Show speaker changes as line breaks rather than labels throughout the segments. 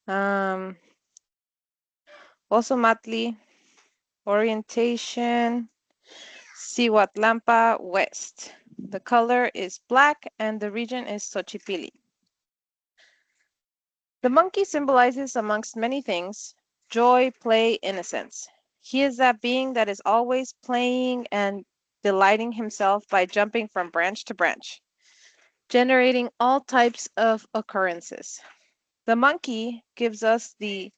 Ozomahtli, orientation, Cihuatlampa West. The color is black and the region is Xochipilli. The monkey symbolizes, amongst many things, joy, play, innocence. He is that being that is always playing and delighting himself by jumping from branch to branch, generating all types of occurrences. The monkey gives us the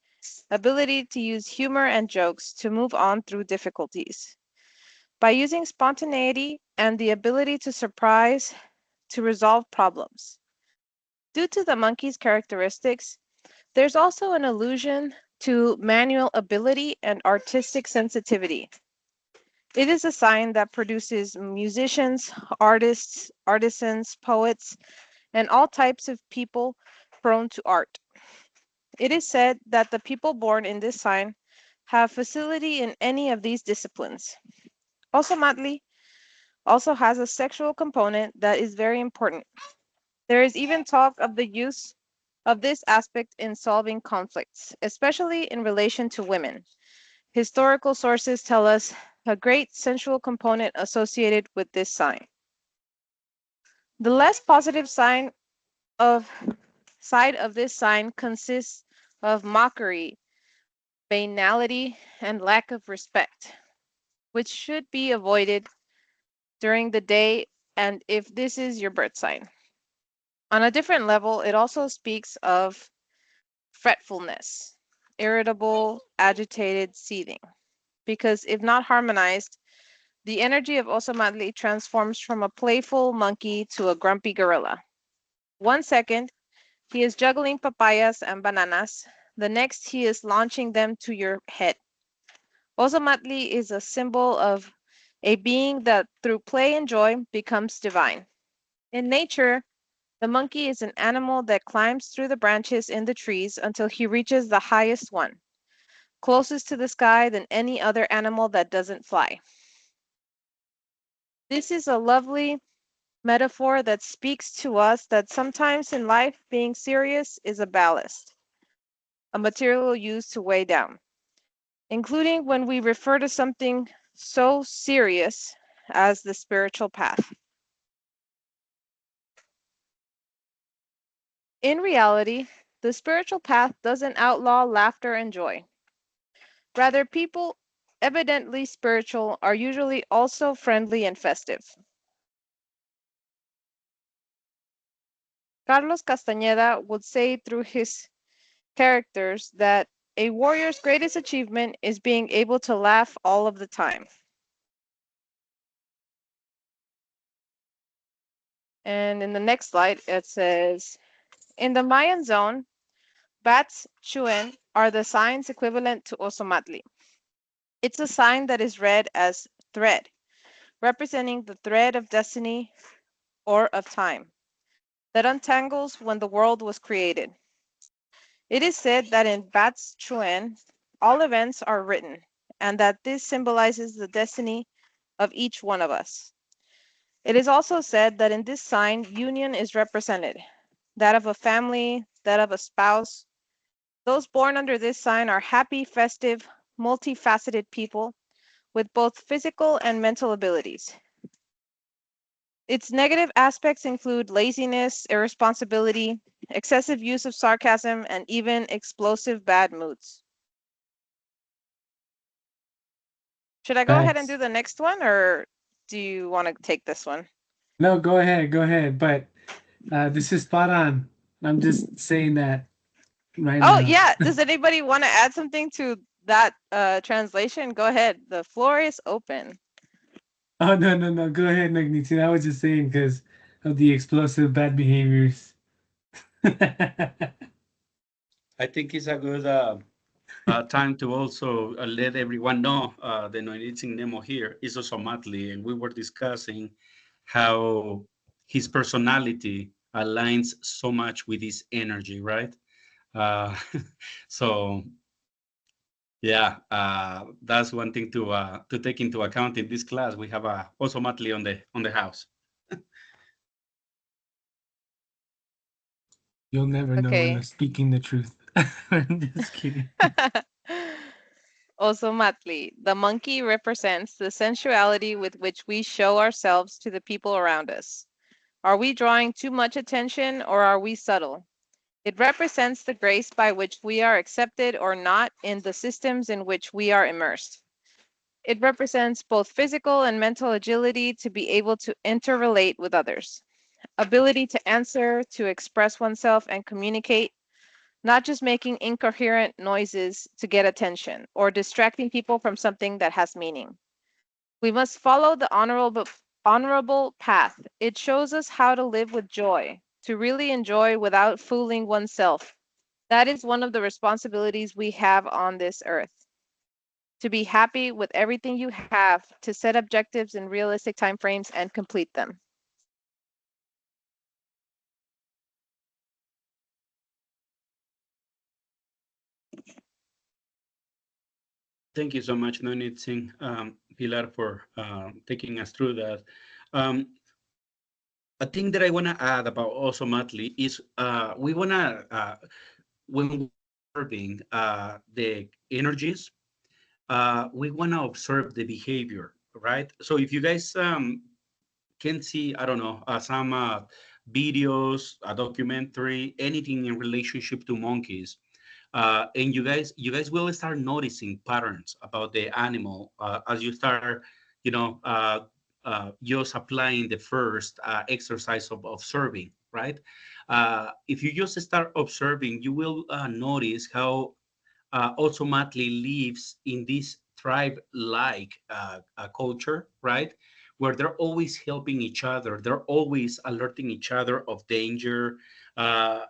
ability to use humor and jokes to move on through difficulties. By using spontaneity and the ability to surprise to resolve problems. Due to the monkey's characteristics, there's also an allusion to manual ability and artistic sensitivity. It is a sign that produces musicians, artists, artisans, poets, and all types of people prone to art. It is said that the people born in this sign have facility in any of these disciplines. Ozomahtli also has a sexual component that is very important. There is even talk of the use of this aspect in solving conflicts, especially in relation to women. Historical sources tell us a great sensual component associated with this sign. The less positive side of this sign consists of mockery, banality, and lack of respect, which should be avoided during the day and if this is your birth sign. On a different level, it also speaks of fretfulness, irritable, agitated, seething. Because if not harmonized, the energy of Ozomahtli transforms from a playful monkey to a grumpy gorilla. 1 second, he is juggling papayas and bananas. The next, he is launching them to your head. Ozomahtli is a symbol of a being that through play and joy becomes divine. In nature, the monkey is an animal that climbs through the branches in the trees until he reaches the highest one, closest to the sky than any other animal that doesn't fly. This is a lovely metaphor that speaks to us that sometimes in life being serious is a ballast, a material used to weigh down, including when we refer to something so serious as the spiritual path. In reality, the spiritual path doesn't outlaw laughter and joy. Rather, people evidently spiritual are usually also friendly and festive. Carlos Castañeda would say through his characters that a warrior's greatest achievement is being able to laugh all of the time. And in the next slide, it says, in the Mayan zone, bats, chuen, are the signs equivalent to Ozomahtli. It's a sign that is read as thread, representing the thread of destiny or of time that untangles when the world was created. It is said that in Bat's Chuen, all events are written, and that this symbolizes the destiny of each one of us. It is also said that in this sign, union is represented, that of a family, that of a spouse. Those born under this sign are happy, festive, multifaceted people with both physical and mental abilities. Its negative aspects include laziness, irresponsibility, excessive use of sarcasm, and even explosive bad moods. Should I go ahead and do
That's
the next one, or do you want to take this one?
no, go ahead, go ahead. But this is spot on. I'm just saying that right
Oh,
now.
yeah. Does anybody want to add something to that translation? Go ahead. The floor is open.
Oh no, no, no. Go ahead, Magnitude. I was just saying because of the explosive bad behaviors.
I think it's a good time to also let everyone know the nominating Nemo here is Ozomahtli, and we were discussing how his personality aligns so much with his energy, right? Uh, so yeah, that's one thing to take into account in this class. We have Ozomahtli on the house.
You'll never know when I'm
Okay.
speaking the truth. I'm just kidding.
Ozomahtli, the monkey represents the sensuality with which we show ourselves to the people around us. Are we drawing too much attention or are we subtle? It represents the grace by which we are accepted or not in the systems in which we are immersed. It represents both physical and mental agility to be able to interrelate with others, ability to answer, to express oneself and communicate, not just making incoherent noises to get attention or distracting people from something that has meaning. We must follow the honorable path. It shows us how to live with joy, to really enjoy without fooling oneself. That is one of the responsibilities we have on this earth. To be happy with everything you have, to set objectives in realistic timeframes and complete them.
Thank you so much, Nonit Singh, Pilar, for taking us through that. Um, a thing that I want to add about Ozomahtli is we want to, when we're observing the energies, we want to observe the behavior, right? So if you guys can see, I don't know, some videos, a documentary, anything in relationship to monkeys, and you guys will start noticing patterns about the animal as you start, you know, just applying the first exercise of observing, right? If you just start observing, you will notice how Ozomahtli lives in this tribe-like culture, right? Where they're always helping each other, they're always alerting each other of danger. Uh,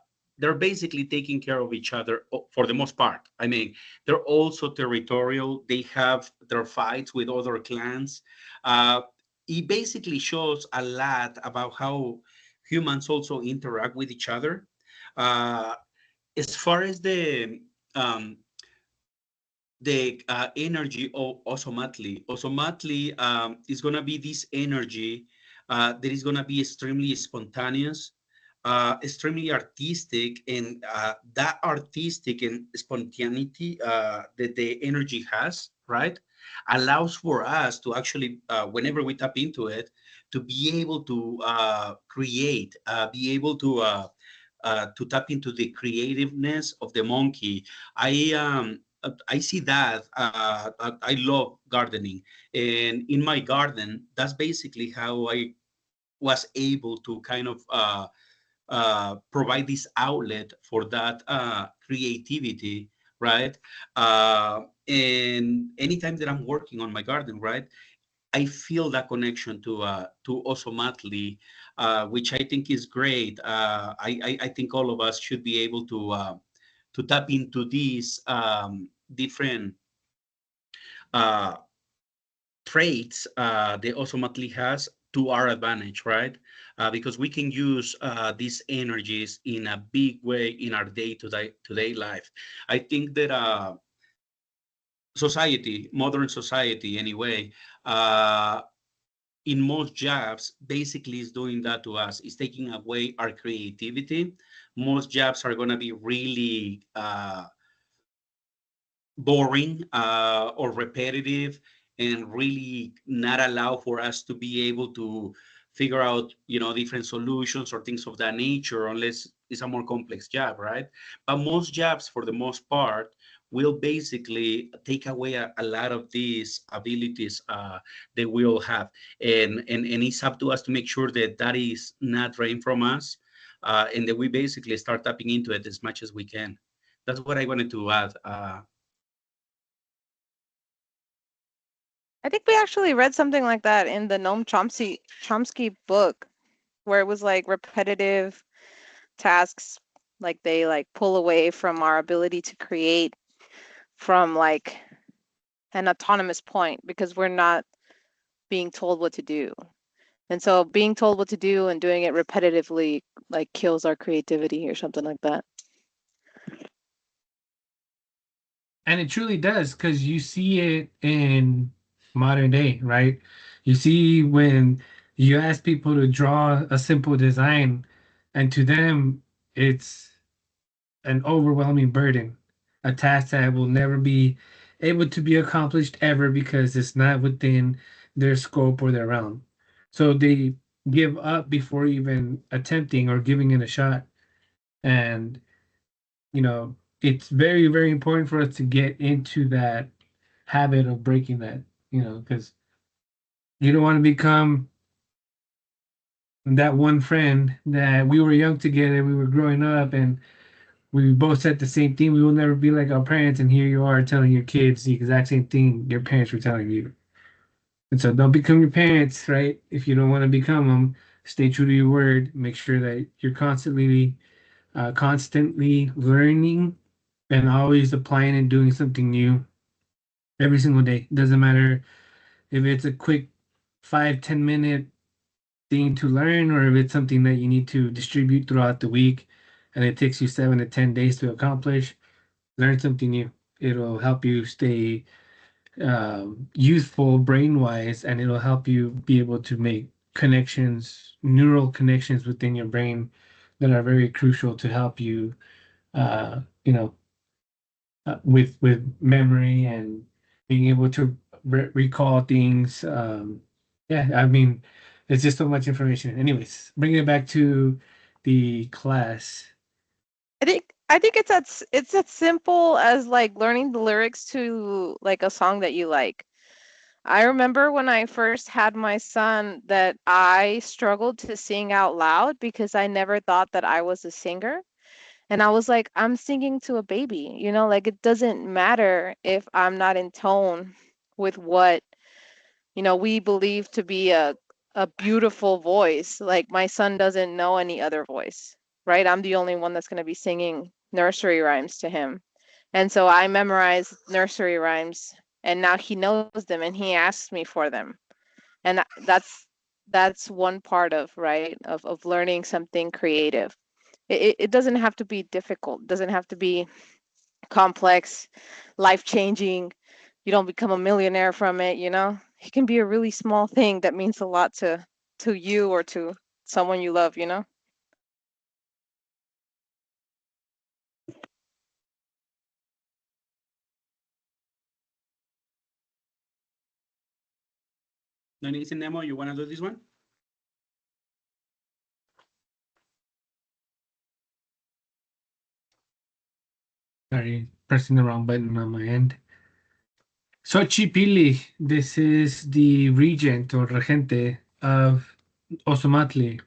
they're basically taking care of each other for the most part. I mean, they're also territorial. They have their fights with other clans. Uh, it basically shows a lot about how humans also interact with each other. Uh, as far as um, the energy of Ozomahtli is going to be this energy that is going to be extremely spontaneous, extremely artistic, and that artistic and spontaneity that the energy has, right, allows for us to actually, whenever we tap into it, to be able to create, be able to tap into the creativeness of the monkey. I see that I love gardening, and in my garden, that's basically how I was able to kind of provide this outlet for that creativity, right? And anytime that I'm working on my garden, right, I feel that connection to Ozomahtli, which I think is great. I think all of us should be able to tap into these different uh, traits the Ozomahtli has to our advantage, right? Because we can use these energies in a big way in our day-to-day life. I think that society, modern society anyway, uh, in most jobs basically is doing that to us. It's taking away our creativity. Most jobs are going to be really boring or repetitive, and really not allow for us to be able to figure out, different solutions or things of that nature, unless it's a more complex job, right? But most jobs, for the most part, will basically take away a lot of these abilities that we all have, and it's up to us to make sure that that is not drained from us, and that we basically start tapping into it as much as we can. That's what I wanted to add.
I think we actually read something like that in the Noam Chomsky book, where it was like repetitive tasks, like they like pull away from our ability to create from like an autonomous point because we're not being told what to do. And so being told what to do and doing it repetitively like kills our creativity or something like that.
And it truly does, because you see it in modern day, right? You see when you ask people to draw a simple design, and to them, it's an overwhelming burden, a task that will never be able to be accomplished ever because it's not within their scope or their realm. So they give up before even attempting or giving it a shot. And, it's very, very important for us to get into that habit of breaking that, because you don't want to become that one friend that we were young together, we were growing up, and we both said the same thing. We will never be like our parents, and here you are telling your kids the exact same thing your parents were telling you. And so don't become your parents, right? If you don't want to become them, stay true to your word. Make sure that you're constantly learning and always applying and doing something new every single day. Doesn't matter if it's a quick 5-10 minute thing to learn or if it's something that you need to distribute throughout the week and it takes you 7 to 10 days to accomplish. Learn something new. It'll help you stay youthful brain wise, and it'll help you be able to make connections, neural connections within your brain that are very crucial to help you, uh, you know, with memory and being able to recall things. Yeah, I mean, it's just so much information. Anyways, bringing it back to the class.
I think it's as simple as like learning the lyrics to like a song that you like. I remember when I first had my son that I struggled to sing out loud because I never thought that I was a singer. And I was like, I'm singing to a baby, like it doesn't matter if I'm not in tone with what, we believe to be a beautiful voice. Like my son doesn't know any other voice, right? I'm the only one that's going to be singing nursery rhymes to him. And so I memorized nursery rhymes and now he knows them and he asks me for them. And that's one part of, right, of learning something creative. It doesn't have to be difficult, doesn't have to be complex, life changing. You don't become a millionaire from it. It can be a really small thing that means a lot to you or to someone you love.
No need Nemo, you want to do this one?
Sorry, pressing the wrong button on my end. Xochipilli, this is the regent or regente of Ozomahtli.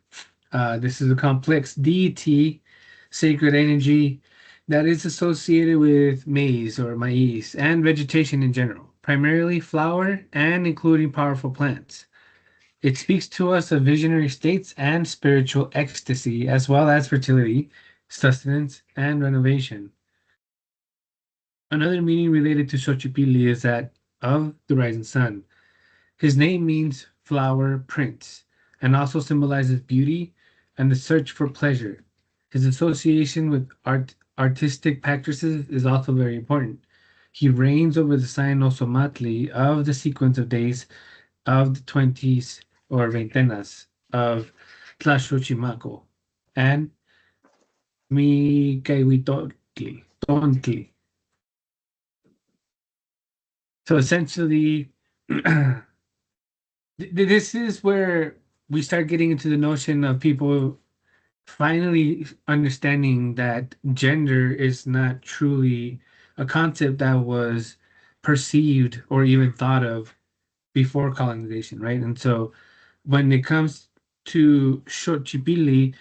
This is a complex deity, sacred energy that is associated with maize or maize and vegetation in general, primarily flower and including powerful plants. It speaks to us of visionary states and spiritual ecstasy, as well as fertility, sustenance, and renovation. Another meaning related to Xochipilli is that of the rising sun. His name means flower prince and also symbolizes beauty and the search for pleasure. His association with artistic practices is also very important. He reigns over the sign Ozomahtli of the sequence of days of the 20s or veintenas of Tlaxochimaco and Micahuitotli, Tontli. So essentially, this is where we start getting into the notion of people finally understanding that gender is not truly a concept that was perceived or even thought of before colonization, right? And so when it comes to Xochipilli,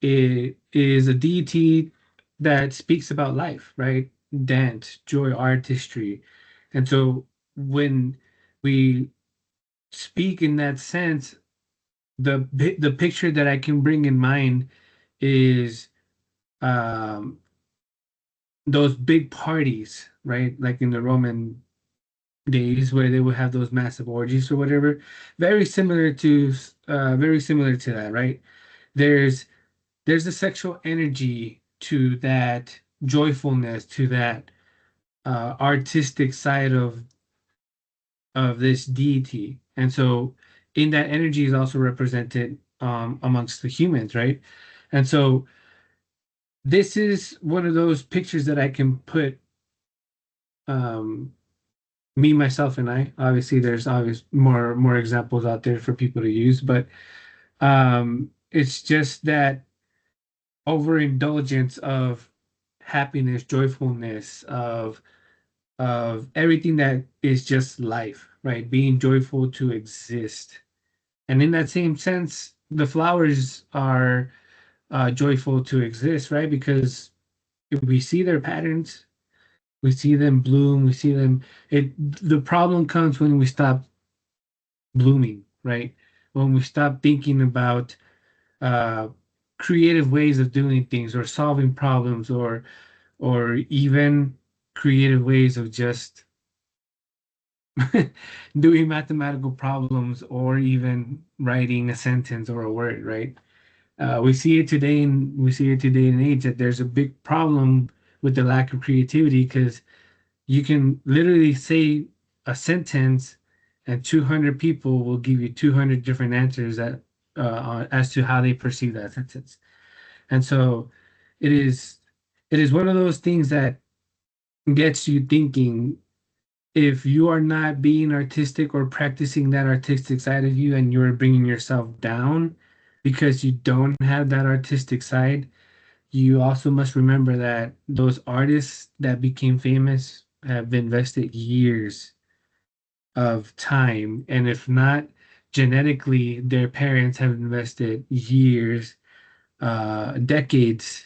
it is a deity that speaks about life, right? Dance, joy, artistry. And so when we speak in that sense, the picture that I can bring in mind is um, those big parties, right? Like in the Roman days where they would have those massive orgies or whatever. Very similar to that, right? There's there's a sexual energy to that joyfulness, to that artistic side of this deity, and so in that energy is also represented amongst the humans, right? And so this is one of those pictures that I can put um, me, myself, and I. Obviously, there's always more examples out there for people to use, but it's just that overindulgence of happiness, joyfulness, of everything that is just life, right? Being joyful to exist. And in that same sense, the flowers are joyful to exist, right? Because we see their patterns, we see them bloom, we see them. It the problem comes when we stop blooming, right? When we stop thinking about uh, creative ways of doing things or solving problems or even creative ways of just doing mathematical problems or even writing a sentence or a word, right? We see it today in age that there's a big problem with the lack of creativity because you can literally say a sentence and 200 people will give you 200 different answers that as to how they perceive that sentence. And so it is it is one of those things that gets you thinking if you are not being artistic or practicing that artistic side of you and you're bringing yourself down because you don't have that artistic side, you also must remember that those artists that became famous have invested years of time. And if not genetically, their parents have invested years, decades,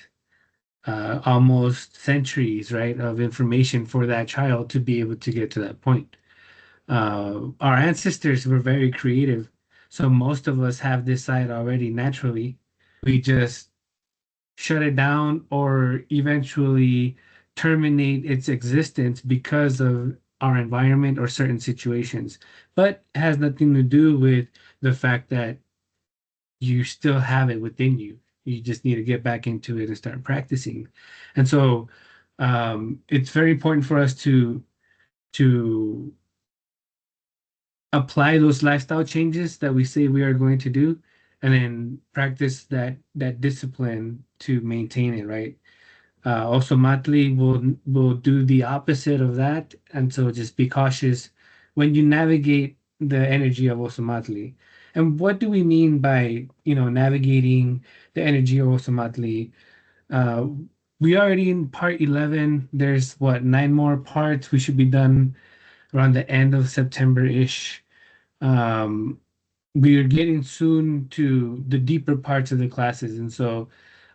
almost centuries, right, of information for that child to be able to get to that point. Our ancestors were very creative, so most of us have this side already naturally. We just shut it down or eventually terminate its existence because of our environment or certain situations. But it has nothing to do with the fact that you still have it within you. You just need to get back into it and start practicing. And so it's very important for us to apply those lifestyle changes that we say we are going to do and then practice that discipline to maintain it, right? Ozomahtli will do the opposite of that, and so just be cautious when you navigate the energy of Ozomahtli. And what do we mean by navigating the energy of Ozomahtli? Uh, we already in part 11. There's what, nine more parts. We should be done around the end of September-ish. Um, we are getting soon to the deeper parts of the classes, and so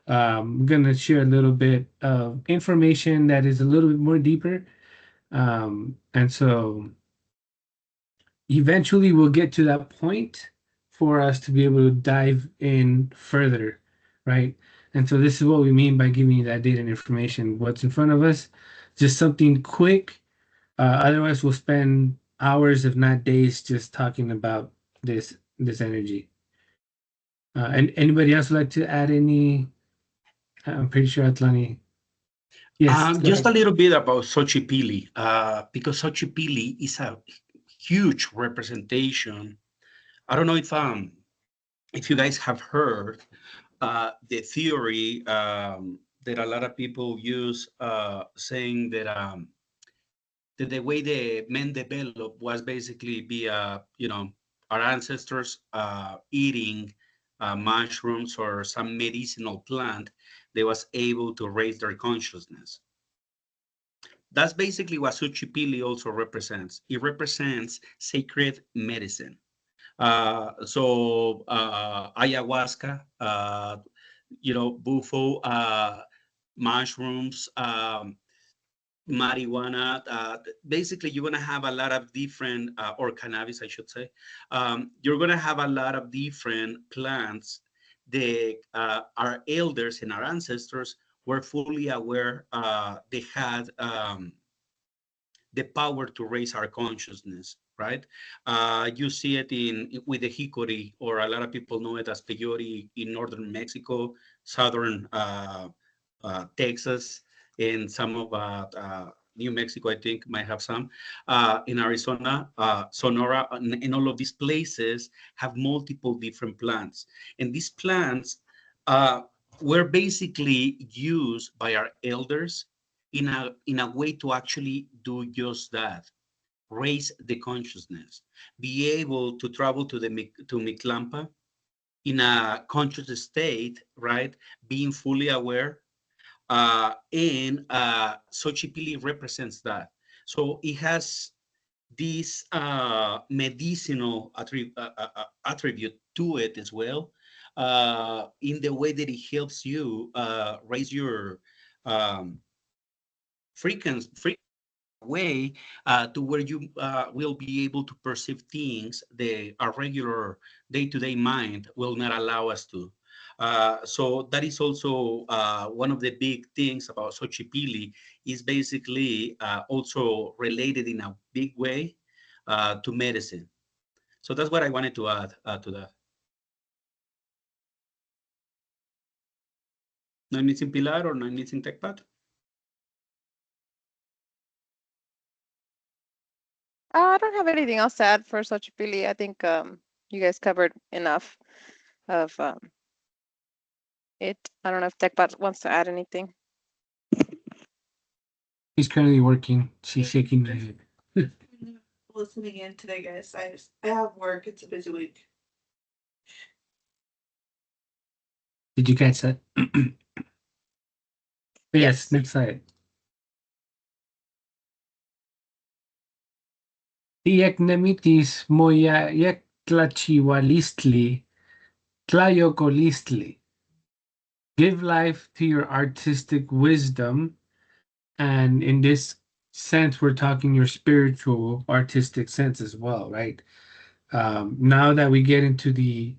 I'm going to share a little bit of information that is a little bit more deeper. And so eventually we'll get to that point for us to be able to dive in further, right? And so this is what we mean by giving you that data and information. What's in front of us, just something quick. Otherwise, we'll spend hours, if not days, just talking about this energy. And anybody else would like to add any? I'm pretty sure Atlani. Yes, go
Just a
ahead.
little bit about Xochipilli, because Xochipilli is a huge representation. I don't know if you guys have heard the theory that a lot of people use, saying that the way the men developed was basically via, our ancestors eating mushrooms or some medicinal plant that was able to raise their consciousness. That's basically what Suchipili also represents. It represents sacred medicine. Ayahuasca, bufo, mushrooms, marijuana. Basically, you're going to have a lot of different, or cannabis, I should say. You're going to have a lot of different plants that our elders and our ancestors were fully aware they had the power to raise our consciousness, right? You see it in with the hickory, or a lot of people know it as peyote in northern Mexico, southern Texas, and some of New Mexico, I think, might have some. In Arizona, Sonora, and all of these places have multiple different plants. And these plants, uh, were basically used by our elders in a way to actually do just that, raise the consciousness, be able to travel to to Miklampa in a conscious state, right? Being fully aware, and Xochipilli represents that. So it has this medicinal attribute to it as well, in the way that it helps you raise your um, frequency way, to where you will be able to perceive things that our regular day-to-day mind will not allow us to. So that is also one of the big things about Xochipilli, is basically also related in a big way to medicine. So that's what I wanted to add to that. No needs in Pilar or no needs in Tecpat?
I don't have anything else to add for Xochipilli. I think you guys covered enough of it. I don't know if Techbot wants to add anything.
He's currently working. She's shaking her head.
Listening in today, guys. I have work. It's a busy week.
Did you catch that? Yes, next slide. Tieknemitis moya yeklachiwalistli tlayokolistli. Give life to your artistic wisdom. And in this sense, we're talking your spiritual, artistic sense as well, right? Now that we get into the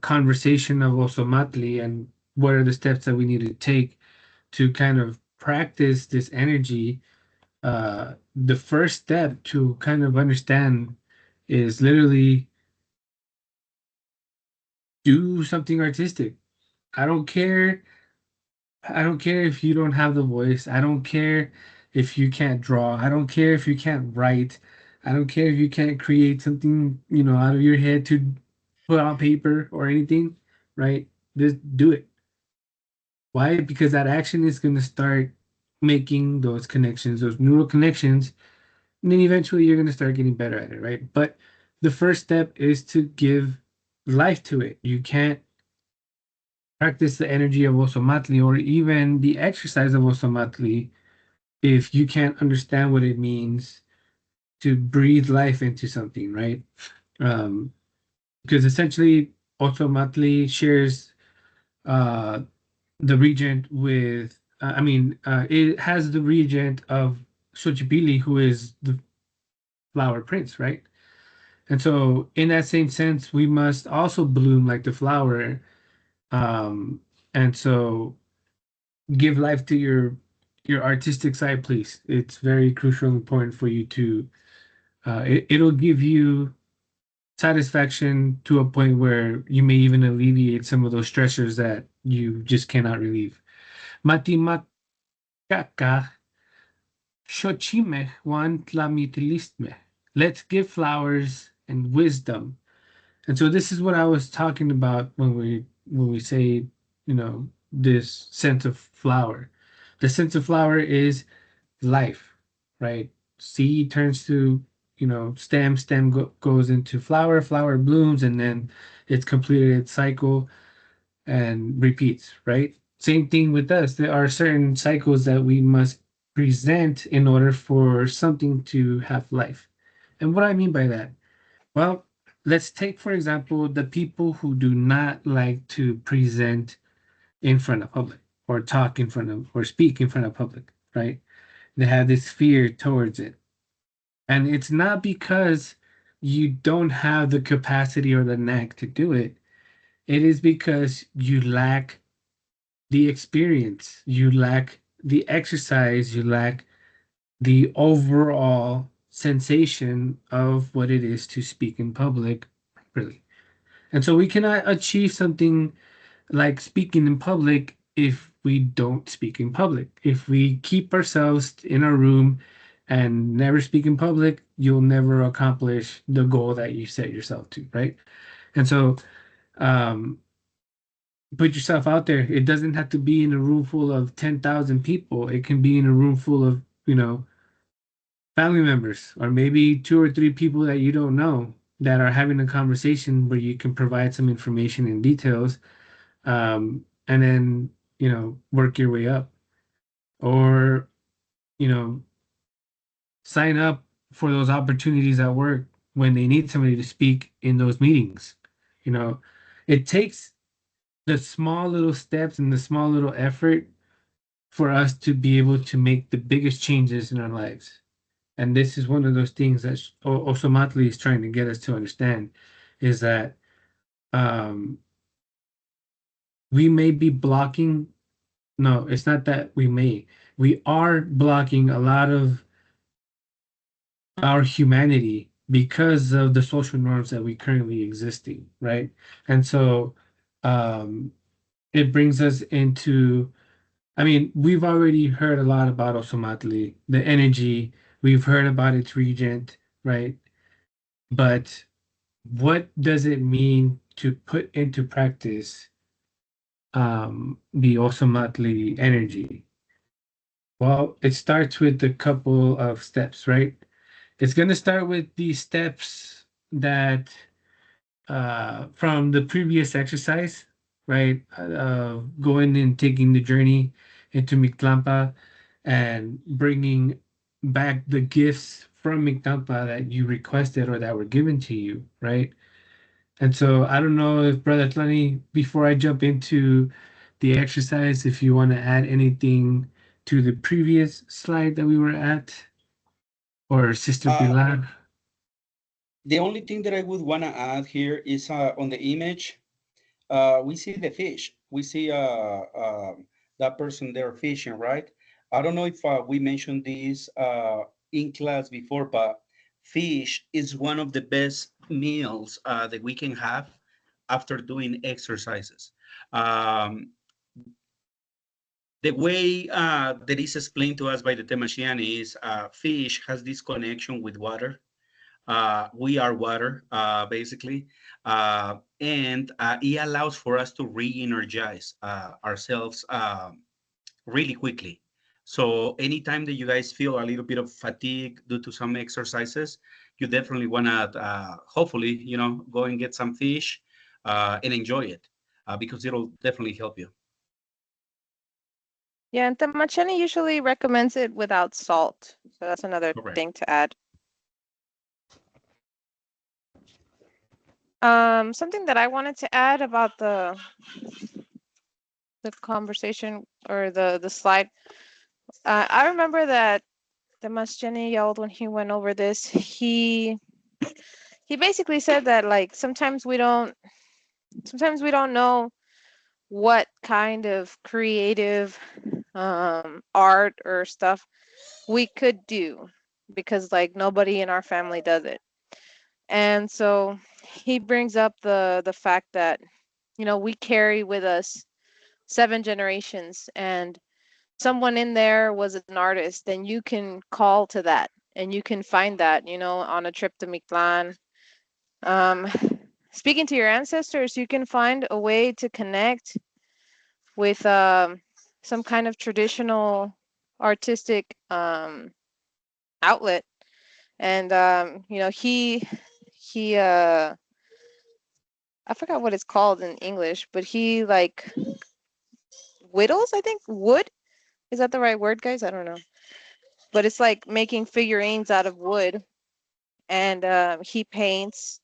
conversation of Ozomahtli and what are the steps that we need to take to kind of practice this energy, the first step to kind of understand is literally do something artistic. I don't care. I don't care if you don't have the voice. I don't care if you can't draw. I don't care if you can't write. I don't care if you can't create something, out of your head to put on paper or anything, right? Just do it. Why? Because that action is going to start making those connections, those neural connections, and then eventually you're going to start getting better at it, right? But the first step is to give life to it. You can't practice the energy of Ozomahtli or even the exercise of Ozomahtli if you can't understand what it means to breathe life into something, right? Um, because essentially Ozomahtli shares uh, the regent with, it has the regent of Xochipilli, who is the flower prince, right? And so, in that same sense, we must also bloom like the flower. Um, and so, give life to your artistic side, please. It's very crucial and important for you to. It'll give you satisfaction to a point where you may even alleviate some of those stressors that you just cannot relieve. Matimakaka shochime wan tlamitilisme. Let's give flowers and wisdom. And so this is what I was talking about when we say, this sense of flower. The sense of flower is life, right? Seed turns to, stem goes into flower, flower blooms, and then it's completed its cycle and repeats, right? Same thing with us. There are certain cycles that we must present in order for something to have life. And what I mean by that, well, let's take, for example, the people who do not like to present in front of public or talk in front of or speak in front of public, right? They have this fear towards it. And it's not because you don't have the capacity or the knack to do it. It is because you lack the experience, you lack the exercise, you lack the overall sensation of what it is to speak in public properly. And so we cannot achieve something like speaking in public if we don't speak in public. If we keep ourselves in our room and never speak in public, you'll never accomplish the goal that you set yourself to, right? And so um, put yourself out there. It doesn't have to be in a room full of 10,000 people. It can be in a room full of, family members, or maybe two or three people that you don't know that are having a conversation where you can provide some information and details, and then, work your way up. Or, you know, sign up for those opportunities at work when they need somebody to speak in those meetings. You know, it takes the small little steps and the small little effort for us to be able to make the biggest changes in our lives. And this is one of those things that Ozomahtli is trying to get us to understand, is that um, we may be blocking. No, it's not that we may. We are blocking a lot of our humanity because of the social norms that we currently existing, right? And so um, it brings us into. I mean, we've already heard a lot about Ozomahtli, the energy. We've heard about its regent, right? But what does it mean to put into practice the Ozomahtli energy? Well, it starts with a couple of steps, right? It's going to start with the steps that from the previous exercise, right? Going and taking the journey into Mictlampa and bringing back the gifts from Mictlampa that you requested or that were given to you, right? And so I don't know if Brother Tlani, before I jump into the exercise, if you want to add anything to the previous slide that we were at, or Sister
Uh,
Pilar.
the only thing that I would want to add here is on the image, we see the fish. We see that person there fishing, right? I don't know if we mentioned this in class before, but fish is one of the best meals that we can have after doing exercises. Um, the way that is explained to us by the Temachtiani is fish has this connection with water. We are water, basically, and it allows for us to re-energize ourselves really quickly. So anytime that you guys feel a little bit of fatigue due to some exercises, you definitely want to, hopefully, go and get some fish and enjoy it because it'll definitely help you.
Yeah, and Temacheni usually recommends it without salt. So that's another
Correct.
thing to add. Something that I wanted to add about the conversation or the slide. I remember that the Masjeni yelled when he went over this. He basically said that like sometimes we don't know what kind of creative art or stuff we could do because like nobody in our family does it. And so he brings up the fact that we carry with us 7 generations, and someone in there was an artist, then you can call to that and you can find that on a trip to Mictlan. um, Speaking to your ancestors, you can find a way to connect with some kind of traditional artistic outlet. And he I forgot what it's called in English, but he like whittles, I think, wood. Is that the right word, guys? I don't know. But it's like making figurines out of wood, and he paints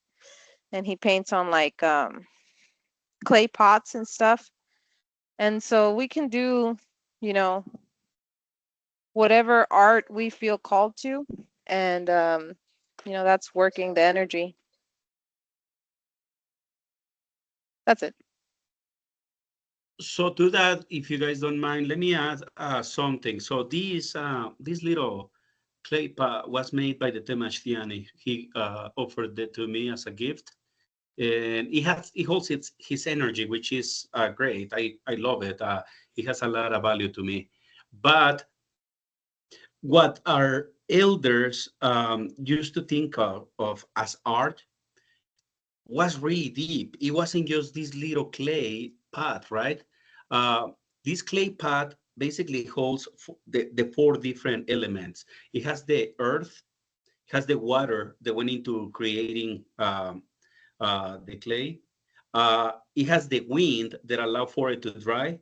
on like clay pots and stuff. And so we can do, you know, whatever art we feel called to, and that's working the energy. That's it.
So to that, if you guys don't mind, let me add something. So this little clay pot was made by the Temachtiani. He offered it to me as a gift, and it holds his energy, which is great. I love it. It has a lot of value to me. But what our elders used to think of as art was really deep. It wasn't just this little clay pot, right? Uh, this clay pot basically holds the four different elements. It has the earth, it has the water that went into creating the clay. It has the wind that allow for it to dry,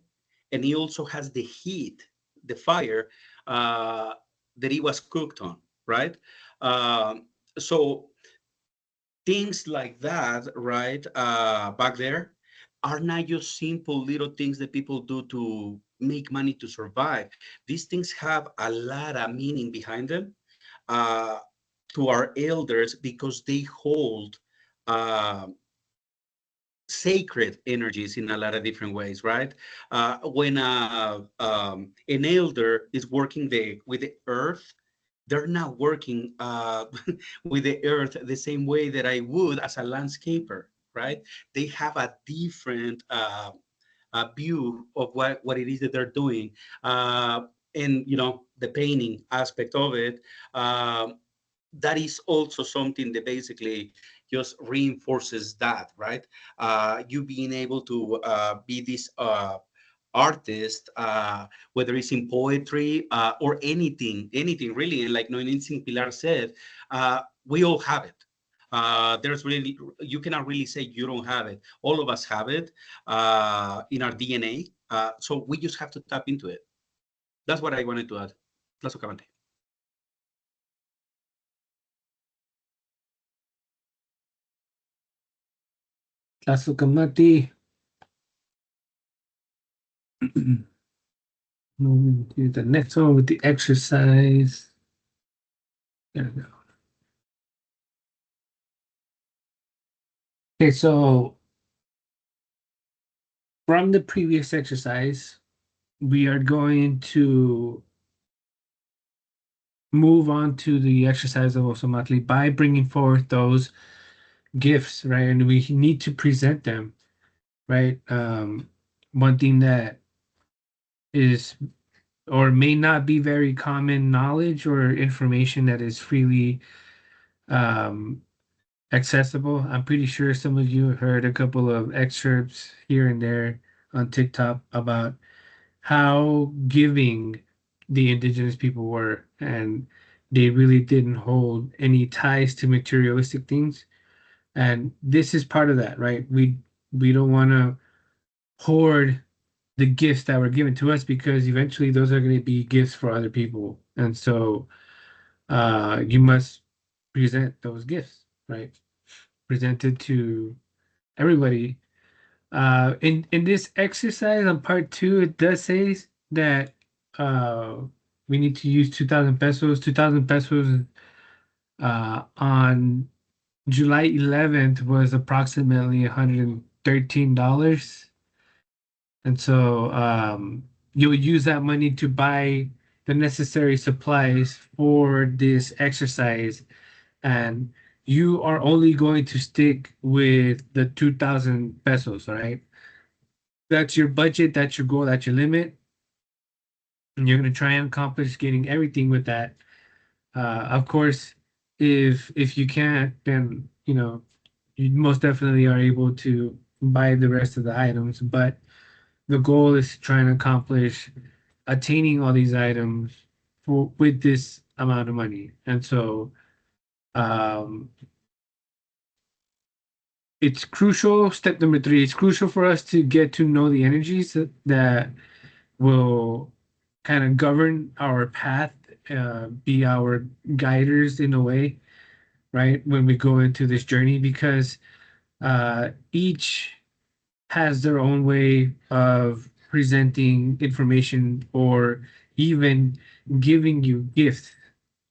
and it also has the heat, the fire uh, that it was cooked on, right? So things like that, right, back there are not just simple little things that people do to make money to survive. These things have a lot of meaning behind them uh, to our elders because they hold uh, sacred energies in a lot of different ways, right? When an elder is working with the earth, they're not working with the earth the same way that I would as a landscaper, right? They have a different view of what it is that they're doing. And, the painting aspect of it, that is also something that basically just reinforces that, right? You being able to be this artist, whether it's in poetry or anything really. And like Noenicin Pilar said, we all have it. There's really, you cannot really say you don't have it. All of us have it in our DNA. So we just have to tap into it. That's what I wanted to add. That's what I
Yaozomahtli. Moving to the next one with the exercise. There we go. Okay, so from the previous exercise, we are going to move on to the exercise of Ozomahtli by bringing forth those gifts, right? And we need to present them, right? One thing that is or may not be very common knowledge or information that is freely um, accessible. I'm pretty sure some of you heard a couple of excerpts here and there on TikTok about how giving the indigenous people were, and they really didn't hold any ties to materialistic things. And this is part of that, right? We don't want to hoard the gifts that were given to us because eventually those are going to be gifts for other people. And so you must present those gifts, right? Presented to everybody. In this exercise on part two, it does say that uh, we need to use 2,000 pesos. 2,000 pesos on July 11th was approximately $113. And so you'll use that money to buy the necessary supplies for this exercise. And you are only going to stick with the 2,000 pesos, right? That's your budget, that's your goal, that's your limit. And you're going to try and accomplish getting everything with that. Of course, if you can't, then you most definitely are able to buy the rest of the items. But the goal is to try and accomplish attaining all these items with this amount of money. And so um, it's crucial. Step number three, it's crucial for us to get to know the energies that will kind of govern our path, be our guiders in a way, right? When we go into this journey, because each has their own way of presenting information or even giving you gifts,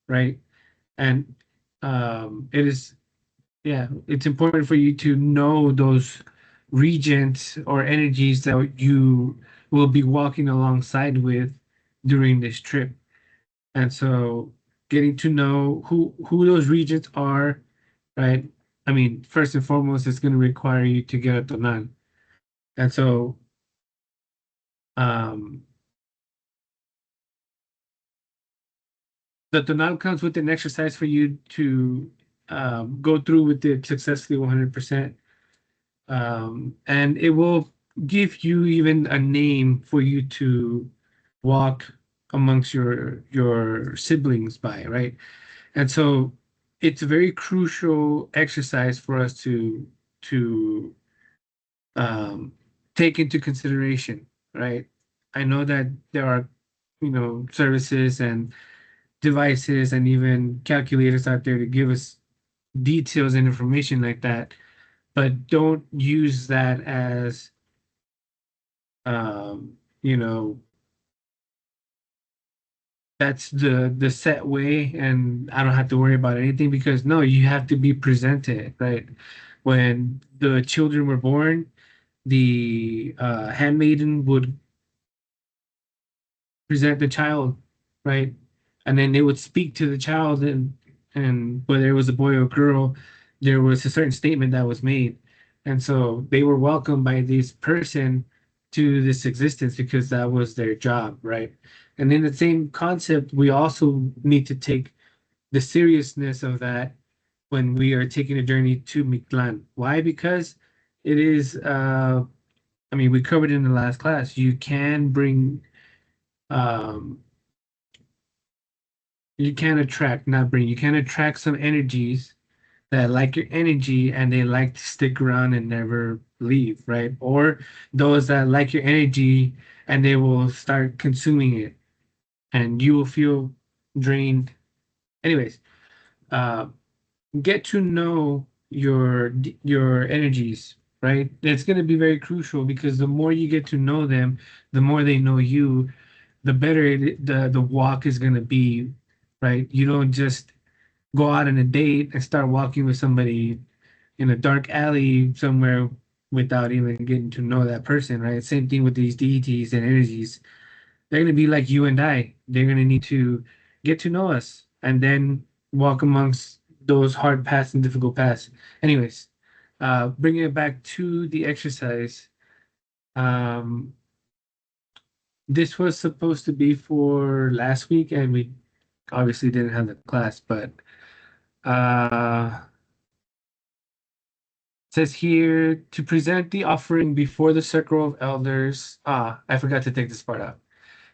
right? And it is, yeah, it's important for you to know those regents or energies that you will be walking alongside with during this trip. And so getting to know who those regents are, right? I mean, first and foremost, it's going to require you to get a tonal. And so um, the tonal comes with an exercise for you to go through with it successfully 100%. And it will give you even a name for you to walk amongst your siblings by, right? And so it's a very crucial exercise for us to um, take into consideration, right? I know that there are, services and devices and even calculators out there to give us details and information like that, but don't use that as, um, you know, that's the set way and I don't have to worry about anything, because no, you have to be presented, right? When the children were born, the handmaiden would present the child, right? And then they would speak to the child, and whether it was a boy or girl, there was a certain statement that was made. And so they were welcomed by this person to this existence because that was their job, right? And in the same concept, we also need to take the seriousness of that when we are taking a journey to Mictlan. Why? Because it is, I mean, we covered in the last class, you can bring, um, you can attract, not bring, you can attract some energies that like your energy and they like to stick around and never leave, right? Or those that like your energy and they will start consuming it and you will feel drained. Anyways, uh, get to know your energies, right? It's going to be very crucial because the more you get to know them, the more they know you, the better the walk is going to be, right? You don't just go out on a date and start walking with somebody in a dark alley somewhere without even getting to know that person, right? Same thing with these deities and energies. They're going to be like you and I. They're going to need to get to know us and then walk amongst those hard paths and difficult paths. Anyways, bringing it back to the exercise, um, this was supposed to be for last week, and we obviously didn't have the class, but uh, says here to present the offering before the circle of elders. Ah, I forgot to take this part out.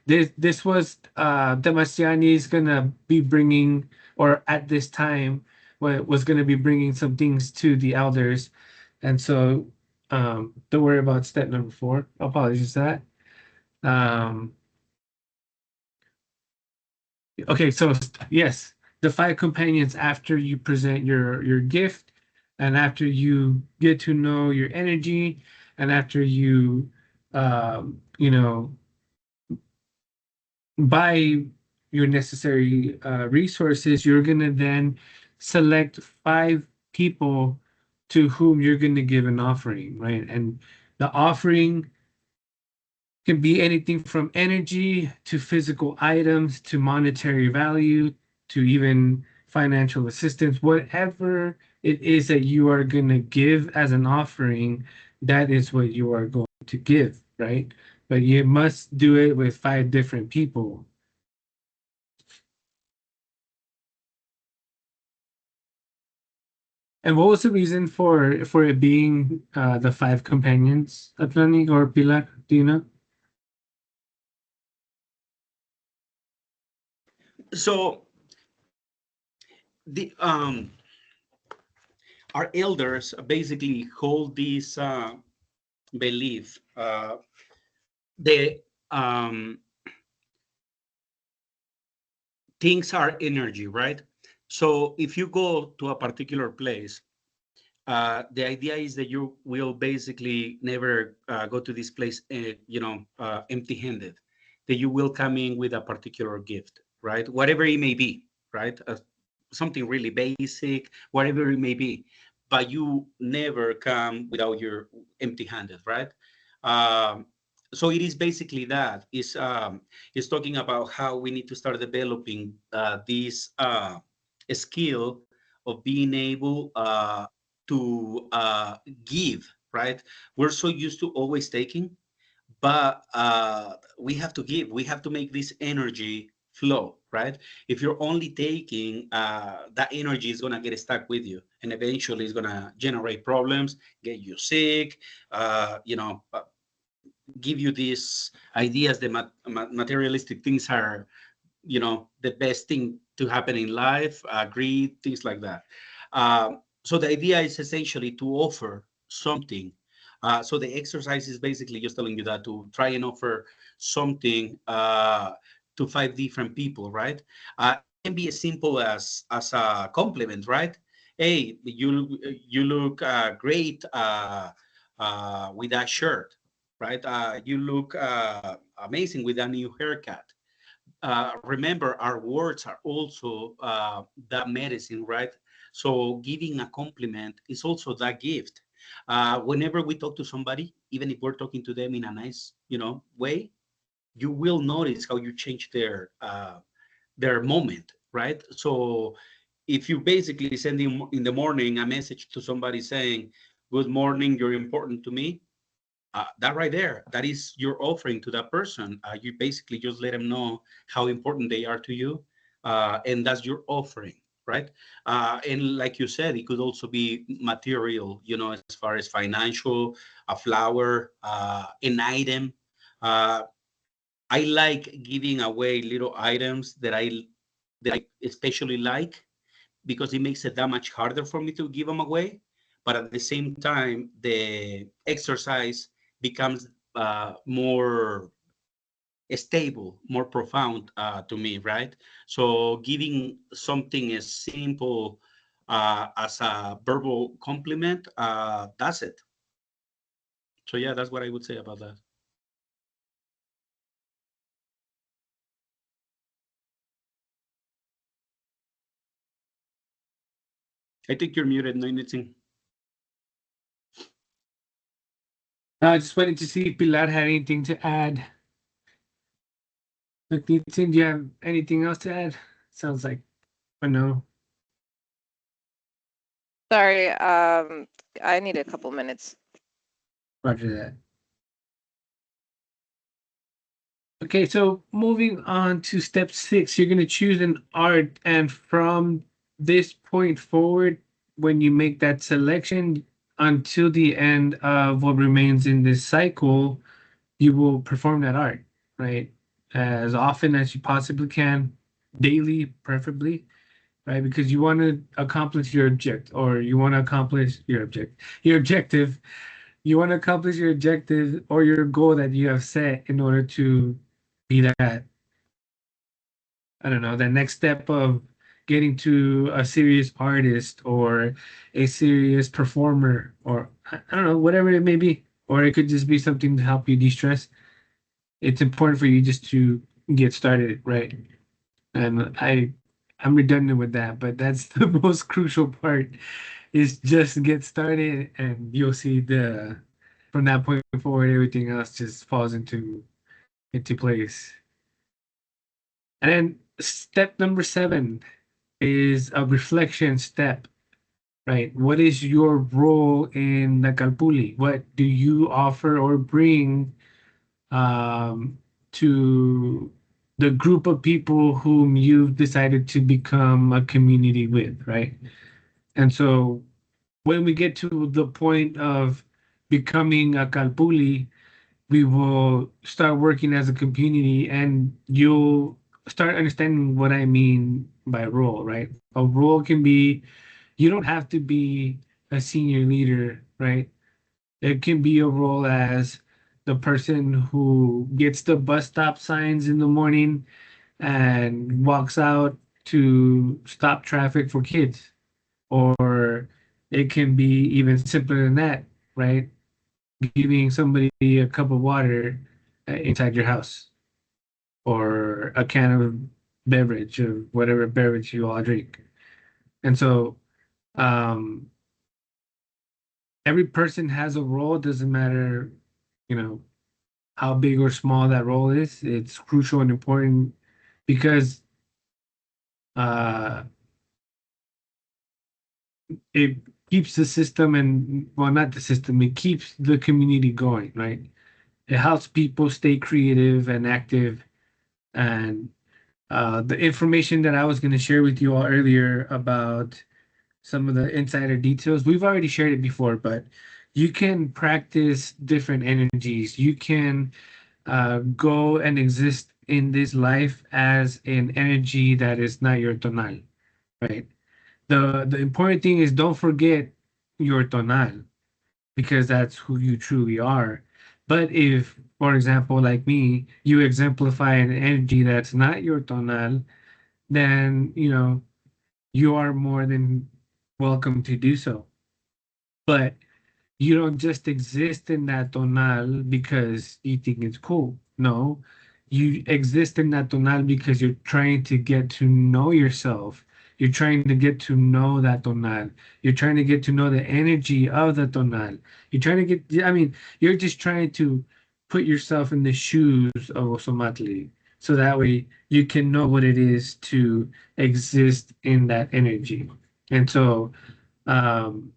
This was Temachtilli is gonna be bringing, or at this time, was gonna be bringing some things to the elders, and so don't worry about step number 4. Apologies for that. Um, okay, so yes, the 5 companions after you present your gift, and after you get to know your energy, and after you you know buy your necessary resources, you're gonna then select 5 people to whom you're gonna give an offering, right? And the offering can be anything from energy to physical items to monetary value to even financial assistance. Whatever it is that you are going to give as an offering, that is what you are going to give, right? But you must do it with 5 different people. And what was the reason for it being the 5 companions, Atlani or Pilar? Do you know?
So the our elders basically hold this belief. The things are energy, right? So if you go to a particular place, the idea is that you will basically never go to this place, empty-handed. That you will come in with a particular gift, right? Whatever it may be, right? Something really basic, whatever it may be. But you never come without your empty-handed, right? Um, so it is basically that. Is talking about how we need to start developing this skill of being able to give, right? We're so used to always taking, but we have to give. We have to make this energy flow, right? If you're only taking, that energy is gonna get stuck with you, and eventually it's gonna generate problems, get you sick, give you these ideas that materialistic things are, the best thing to happen in life, greed, things like that. So the idea is essentially to offer something. So the exercise is basically just telling you that to try and offer something to five different people, right? It can be as simple as a compliment, right? Hey, you look great with that shirt, right? You look amazing with a new haircut. Remember, our words are also that medicine, right? So giving a compliment is also that gift. Whenever we talk to somebody, even if we're talking to them in a nice, way, you will notice how you change their moment, right? So if you basically send in the morning a message to somebody saying, "Good morning, you're important to me," that right there, that is your offering to that person. You basically just let them know how important they are to you, and that's your offering, right? And like you said, it could also be material, as far as financial, a flower, an item. Uh, I like giving away little items that I especially like, because it makes it that much harder for me to give them away. But at the same time, the exercise becomes more stable, more profound to me, right? So giving something as simple as a verbal compliment, that's it. So yeah, that's what I would say about that. I think you're muted, no anything.
I just wanted to see if Pilar had anything to add. Look, Nitin, do you have anything else to add? Sounds like a no.
Sorry, I need a couple minutes.
Roger that. Okay, so moving on to step 6, you're going to choose an art, and from this point forward, when you make that selection until the end of what remains in this cycle, you will perform that art, right? As often as you possibly can, daily, preferably, right? Because you want to accomplish your object, or you want to accomplish your objective. You want to accomplish your objective or your goal that you have set in order to be that, I don't know, that next step of getting to a serious artist or a serious performer, or I don't know, whatever it may be. Or it could just be something to help you de-stress. It's important for you just to get started, right? And I'm redundant with that, but that's the most crucial part, is just get started, and you'll see the from that point forward everything else just falls into place. And then step number 7 is a reflection step, right? What is your role in the Kalpuli? What do you offer or bring to the group of people whom you've decided to become a community with, right? And so when we get to the point of becoming a Kalpuli, we will start working as a community, and you'll start understanding what I mean by role, right? A role can be, you don't have to be a senior leader, right? It can be a role as the person who gets the bus stop signs in the morning and walks out to stop traffic for kids. Or it can be even simpler than that, right? Giving somebody a cup of water inside your house, or a can of beverage, or whatever beverage you all drink. And so um, every person has a role. It doesn't matter, you know, how big or small that role is. It's crucial and important because uh, it keeps the system, and well, not the system, it keeps the community going, right? It helps people stay creative and active. And the information that I was going to share with you all earlier about some of the insider details, we've already shared it before, but you can practice different energies. You can go and exist in this life as an energy that is not your tonal, right? The important thing is don't forget your tonal because that's who you truly are. But if, for example, like me, you exemplify an energy that's not your tonal, then you are more than welcome to do so. But you don't just exist in that tonal because you think it's cool. No, you exist in that tonal because you're trying to get to know yourself. You're trying to get to know that tonal. You're trying to get to know the energy of the tonal. You're trying to get, I mean, you're just trying to put yourself in the shoes of Ozomahtli. So that way you can know what it is to exist in that energy. And so, um,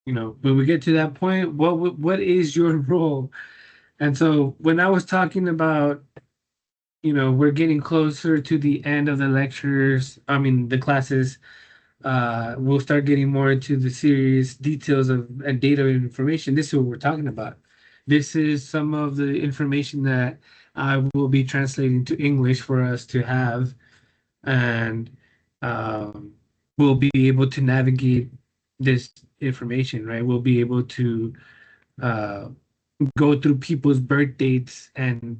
when we get to that point, what is your role? And so when I was talking about, we're getting closer to the end of the lectures, I mean the classes, we'll start getting more into the serious details of and data and information. This is what we're talking about. This is some of the information that I will be translating to English for us to have, and um, we'll be able to navigate this information, right? We'll be able to uh, go through people's birth dates and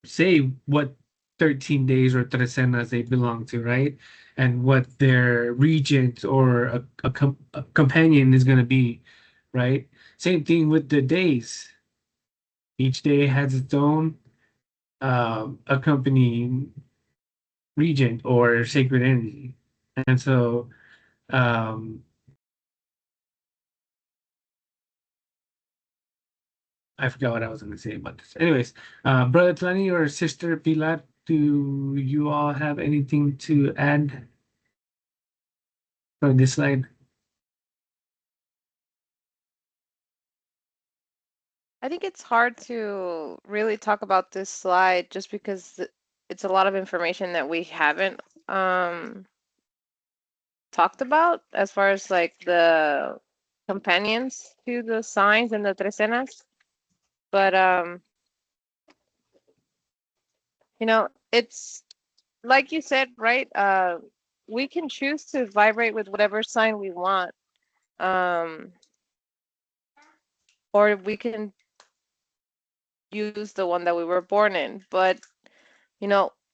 say what 13 days or trecenas they belong to, right? And what their regent or a companion is going to be, right? Same thing with the days. Each day has its own accompanying regent or sacred energy. And so, um, I forgot what I was going to say about this. Anyways, Brother Tlani or Sister Pilar, do you all have anything to add for this slide?
I think it's hard to really talk about this slide just because it's a lot of information that we haven't talked about as far as like the companions to the signs and the trecenas. But it's like you said, right? We can choose to vibrate with whatever sign we want. Um, or we can use the one that we were born in. But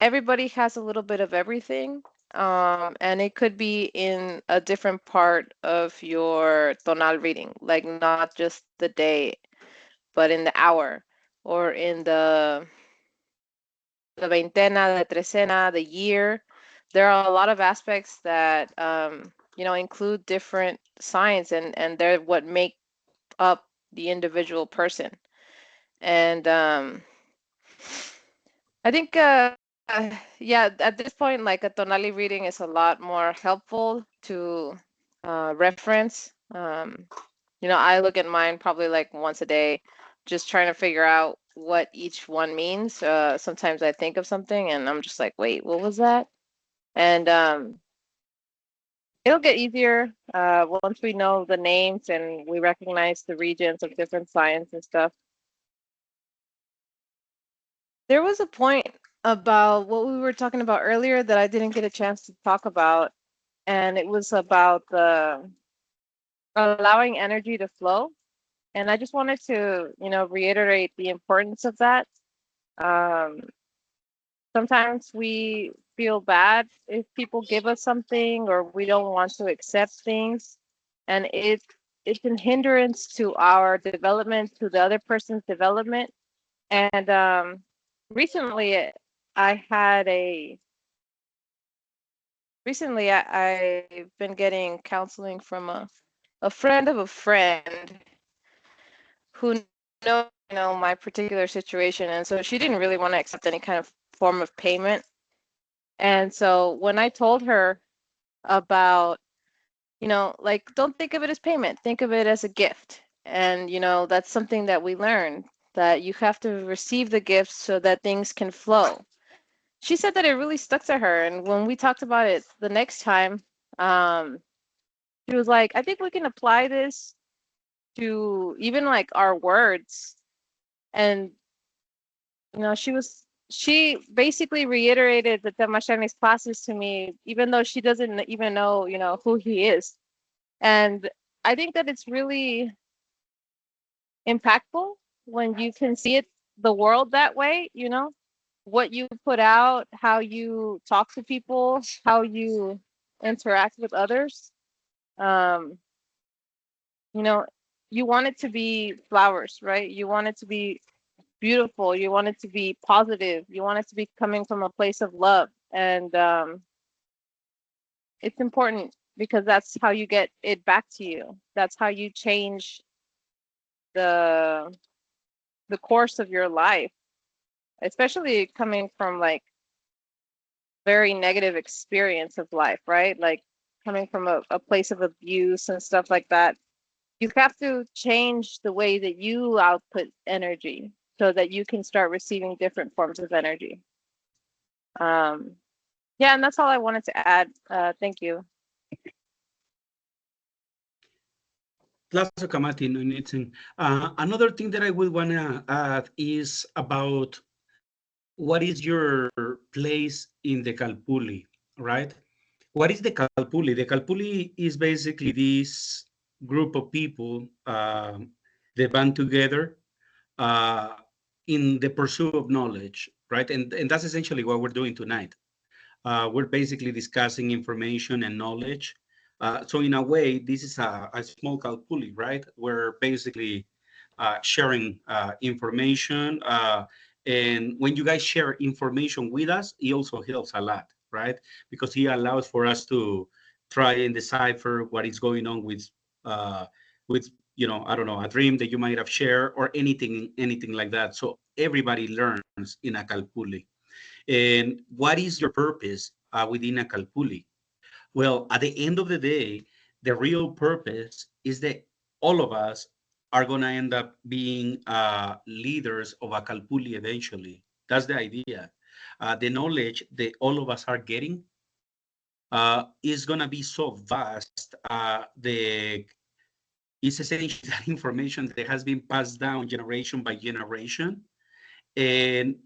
everybody has a little bit of everything. And it could be in a different part of your tonal reading, like not just the day, but in the hour or in the veintena, the trecena, the year. There are a lot of aspects that include different signs, and they're what make up the individual person. And I think yeah, at this point, like a tonali reading is a lot more helpful to reference. I look at mine probably like once a day, just trying to figure out what each one means. Sometimes I think of something and I'm just like, wait, what was that? And it'll get easier once we know the names and we recognize the regions of different signs and stuff. There was a point about what we were talking about earlier that I didn't get a chance to talk about, and it was about the allowing energy to flow. And I just wanted to, reiterate the importance of that. Um, Sometimes we feel bad if people give us something or we don't want to accept things, and it's a hindrance to our development, to the other person's development. And recently, I had a recently I've been getting counseling from a friend of a friend who know my particular situation, and so she didn't really want to accept any kind of form of payment. And so when I told her about, like, don't think of it as payment, think of it as a gift. And that's something that we learned, that you have to receive the gifts so that things can flow. She said that it really stuck to her, and when we talked about it the next time, um She was like, I think we can apply this to even like our words. And she basically reiterated the Temashani's classes to me, even though she doesn't even know, who he is. And I think that it's really impactful when you can see it, the world that way, what you put out, how you talk to people, how you interact with others. Um, you know, you want it to be flowers, right? You want it to be beautiful. You want it to be positive. You want it to be coming from a place of love. And it's important because that's how you get it back to you. That's how you change the the course of your life, especially coming from like very negative experience of life, right? Like coming from a place of abuse and stuff like that. You have to change the way that you output energy so that you can start receiving different forms of energy. Um, yeah, and that's all I wanted to add. Thank you.
Tlazokamati, no Nitzin. Another thing that I would want to add is about what is your place in the Kalpuli, right? What is the Kalpuli? The Kalpuli is basically this group of people that band together uh, in the pursuit of knowledge, right? And that's essentially what we're doing tonight. We're basically discussing information and knowledge. So in a way, this is a small Kalpuli, right? We're basically sharing information. And when you guys share information with us, it also helps a lot, right? Because it allows for us to try and decipher what is going on with I don't know, a dream that you might have shared or anything like that. So everybody learns in a Kalpuli. And what is your purpose within a Kalpuli? Well, at the end of the day, the real purpose is that all of us are going to end up being leaders of a Kalpuli eventually. That's the idea. The knowledge that all of us are getting is going to be so vast. It's essentially that information that has been passed down generation by generation. And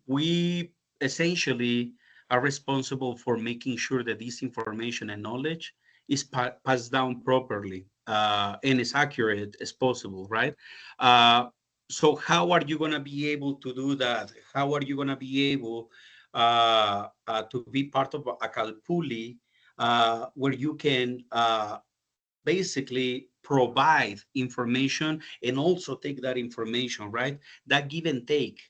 we essentially are responsible for making sure that this information and knowledge is passed down properly and as accurate as possible, right? Uh, so how are you going to be able to do that? How are you going to be able to be part of a Kalpuli where you can basically provide information and also take that information, right? That give and take,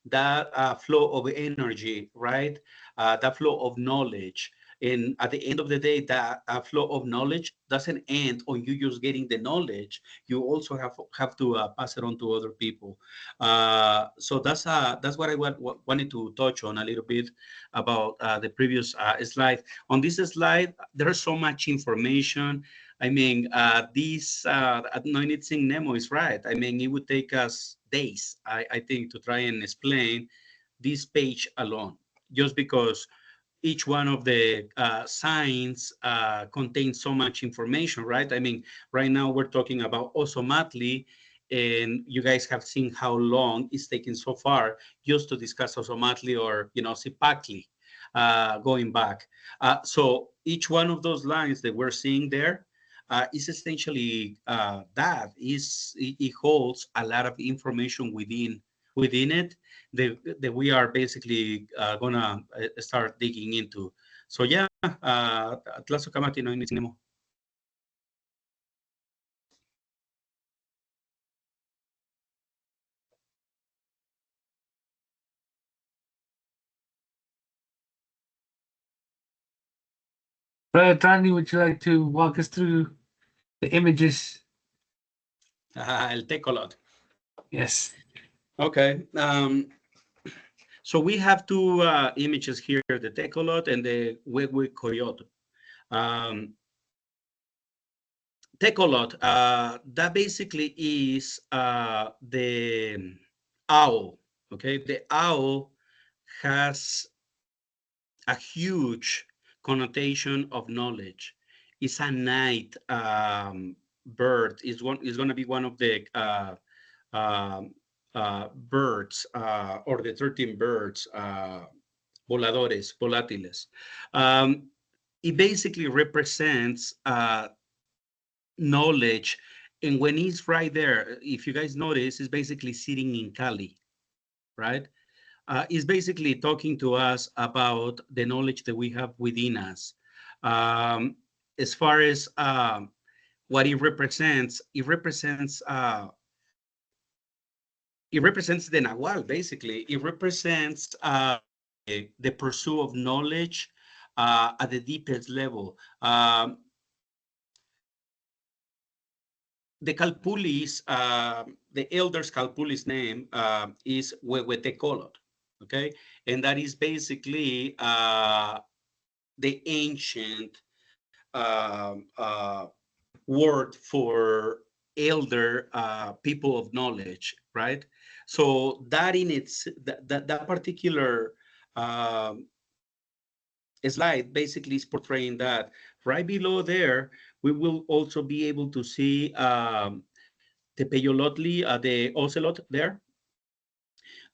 that flow of energy, right? That flow of knowledge. And at the end of the day, that flow of knowledge doesn't end on you just getting the knowledge. You also have to pass it on to other people. So that's what I wanted to touch on a little bit about the previous slide. On this slide, there's so much information. I mean, this anointing Nemo is right. I mean, it would take us days, I think, to try and explain this page alone, just because each one of the signs contains so much information, right? I mean, right now we're talking about Ozomahtli, and you guys have seen how long it's taken so far just to discuss Ozomahtli or, Sipakli going back. So each one of those lines that we're seeing there is essentially it holds a lot of information within it that we are basically gonna start digging into. So yeah, Tlazokamati no Nemo.
Brother Tani, would you like to walk us through the images?
El Tecolot.
Yes.
Okay. So we have two images here, the Tecolot and the Wegwe Coyote. Um, Tecolot, that basically is the owl. Okay, the owl has a huge connotation of knowledge. is a night bird. Is going to be one of the um, birds or the 13 birds, voladores, volátiles. It basically represents knowledge. And when he's right there, if you guys notice, he's basically sitting in Cali, right? Is basically talking to us about the knowledge that we have within us. Um, as far as what it represents the Nahual. Basically, it represents the pursuit of knowledge at the deepest level. The Calpulis, the elders Calpulis name is Huehuetecolot, okay? And that is basically the ancient word for elder people of knowledge, right? So that in its, that particular um, slide basically is portraying that. Right below there, we will also be able to see Tepeyolotli, the ocelot there.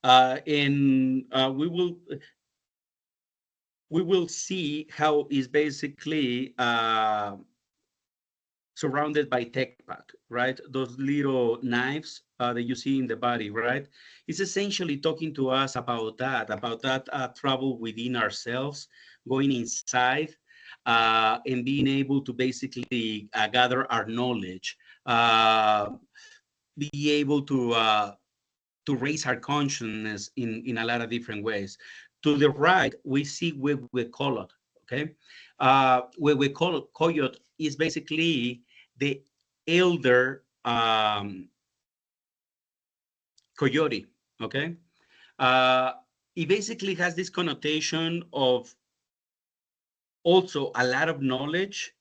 And we will see how is basically surrounded by tech pack, right? Those little knives that you see in the body, right? It's essentially talking to us about that travel within ourselves, going inside, and being able to basically gather our knowledge, be able to raise our consciousness in a lot of different ways. To the right, we see Huehuecolot, okay? Huehuecoyot is basically the elder coyote, okay? Uh, it basically has this connotation of also a lot of knowledge.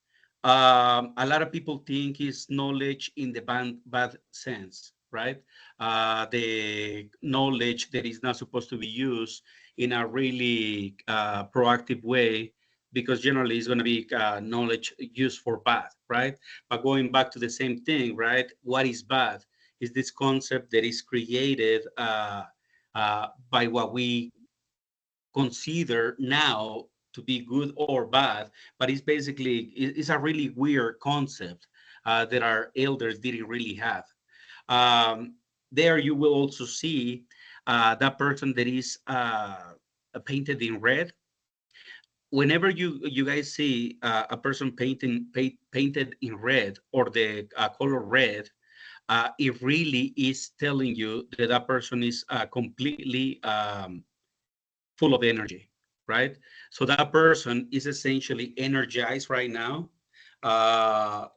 A lot of people think it's knowledge in the bad sense, right? The knowledge that is not supposed to be used in a really proactive way, because generally it's going to be knowledge used for bad, right? But going back to the same thing, right? What is bad is this concept that is created by what we consider now to be good or bad, but it's basically it's a really weird concept that our elders didn't really have. Um, there you will also see that person that is painted in red. Whenever you guys see a person painted in red or the color red, it really is telling you that that person is completely full of energy, right? So that person is essentially energized right now. Uh,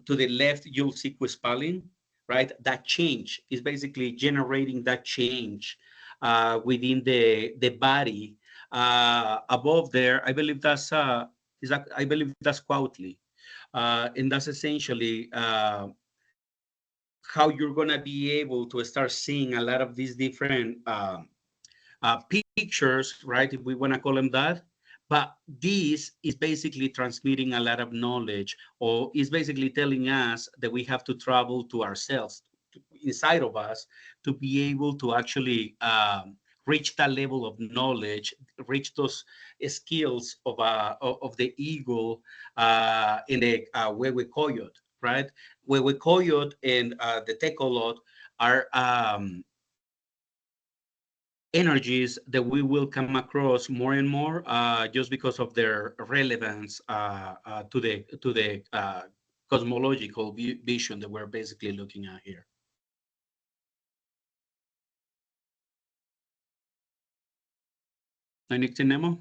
to the left, you'll see Quispalin, right? That change is basically generating that change within the body. Above there, I believe I believe that's Cuautli. And that's essentially how you're gonna be able to start seeing a lot of these different pictures, right? If we want to call them that. But this is basically transmitting a lot of knowledge, or is basically telling us that we have to travel to ourselves, inside of us, to be able to actually reach that level of knowledge, reach those skills of the eagle in the Wewe Coyote, right? Wewe Coyote and the Tecolot are energies that we will come across more and more just because of their relevance to the cosmological vision that we're basically looking at here. Anything, Nemo?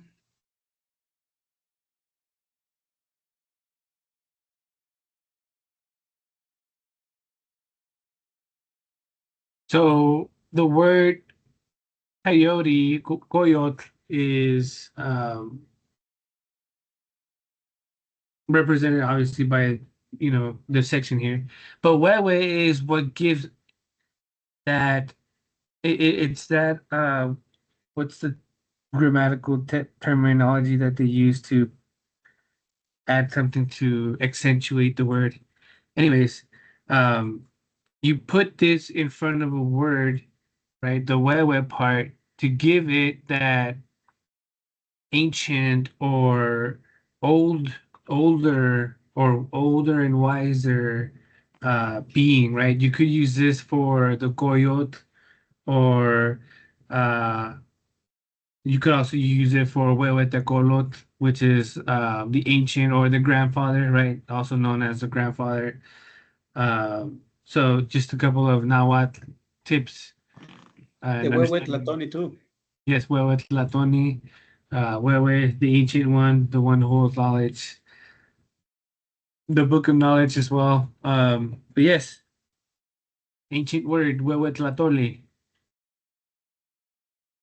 So the word coyote, coyote, is represented obviously by the section here, but Wewe is what gives that. It's that what's the grammatical terminology that they use to add something to accentuate the word. Anyways, um, you put this in front of a word, right? The wewe part to give it that ancient or old, older and wiser being, right? You could use this for the goyot, or uh, you could also use it for Huehuetecolot, which is the ancient or the grandfather, right? Also known as the grandfather. So just a couple of Nahuatl tips
The
and understanding.
Huehuetlatoni too.
Yes, Huehuetlatoni, Huehue, the ancient one, the one who holds knowledge, the book of knowledge as well. But yes, ancient word, Huehuetlatoli.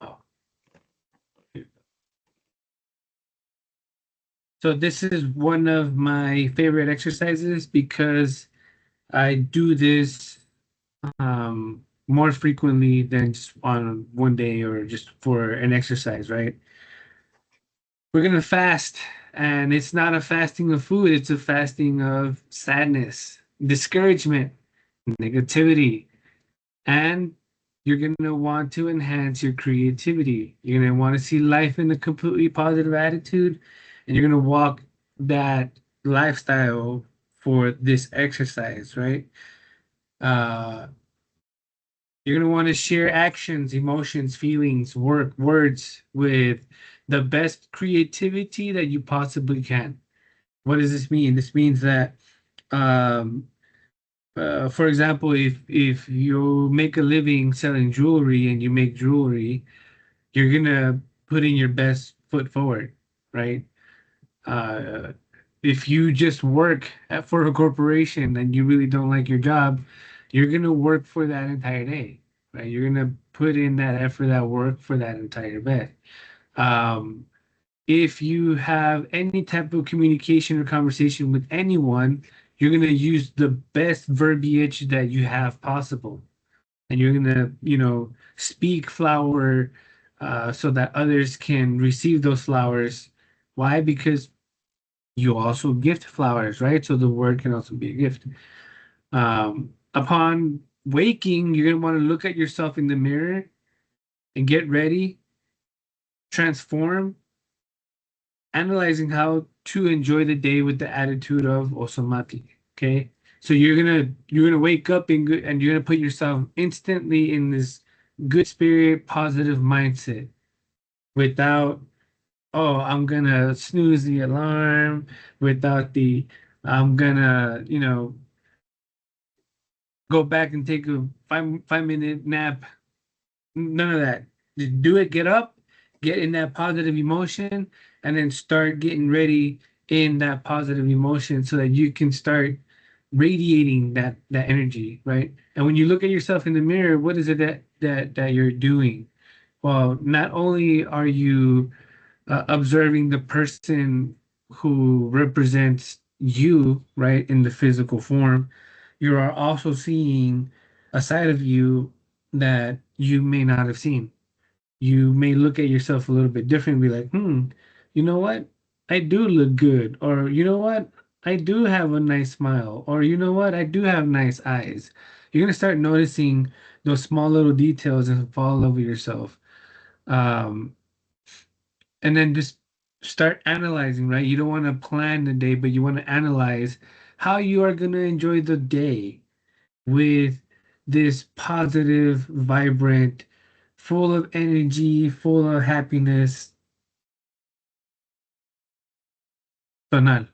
Oh, so this is one of my favorite exercises because I do this more frequently than just on one day or just for an exercise, right? We're gonna fast, and it's not a fasting of food, it's a fasting of sadness, discouragement, negativity, and you're gonna want to enhance your creativity. You're gonna want to see life in a completely positive attitude, and you're gonna walk that lifestyle for this exercise, right? Uh, You're going to want to share actions, emotions, feelings, work, words with the best creativity that you possibly can. What does this mean? This means that, um, for example, if you make a living selling jewelry and you make jewelry, you're gonna put in your best foot forward, right? Uh, if you just work for a corporation and you really don't like your job, you're gonna work for that entire day, right? You're gonna put in that effort, that work for that entire day. Um, if you have any type of communication or conversation with anyone, you're gonna use the best verbiage that you have possible, and you're gonna, speak flower so that others can receive those flowers. Why? Because you also gift flowers, right? So the word can also be a gift. Upon waking, you're going to want to look at yourself in the mirror and get ready, transform, analyzing how to enjoy the day with the attitude of Ozomahtli. Okay. So you're gonna wake up in good, and you're gonna put yourself instantly in this good spirit, positive mindset without, oh, I'm gonna snooze the alarm, without the, I'm gonna, go back and take a five minute nap. None of that. Just do it, get up, get in that positive emotion, and then start getting ready in that positive emotion so that you can start radiating that energy, right? And when you look at yourself in the mirror, what is it that you're doing? Well, not only are you observing the person who represents you, right, in the physical form, you are also seeing a side of you that you may not have seen. You may look at yourself a little bit different and be like, you know what? I do look good. Or, you know what? I do have a nice smile. Or, you know what? I do have nice eyes. You're going to start noticing those small little details and fall in love with yourself. Um, and then just start analyzing, right? You don't want to plan the day, but you want to analyze how you are going to enjoy the day with this positive, vibrant, full of energy, full of happiness tonal.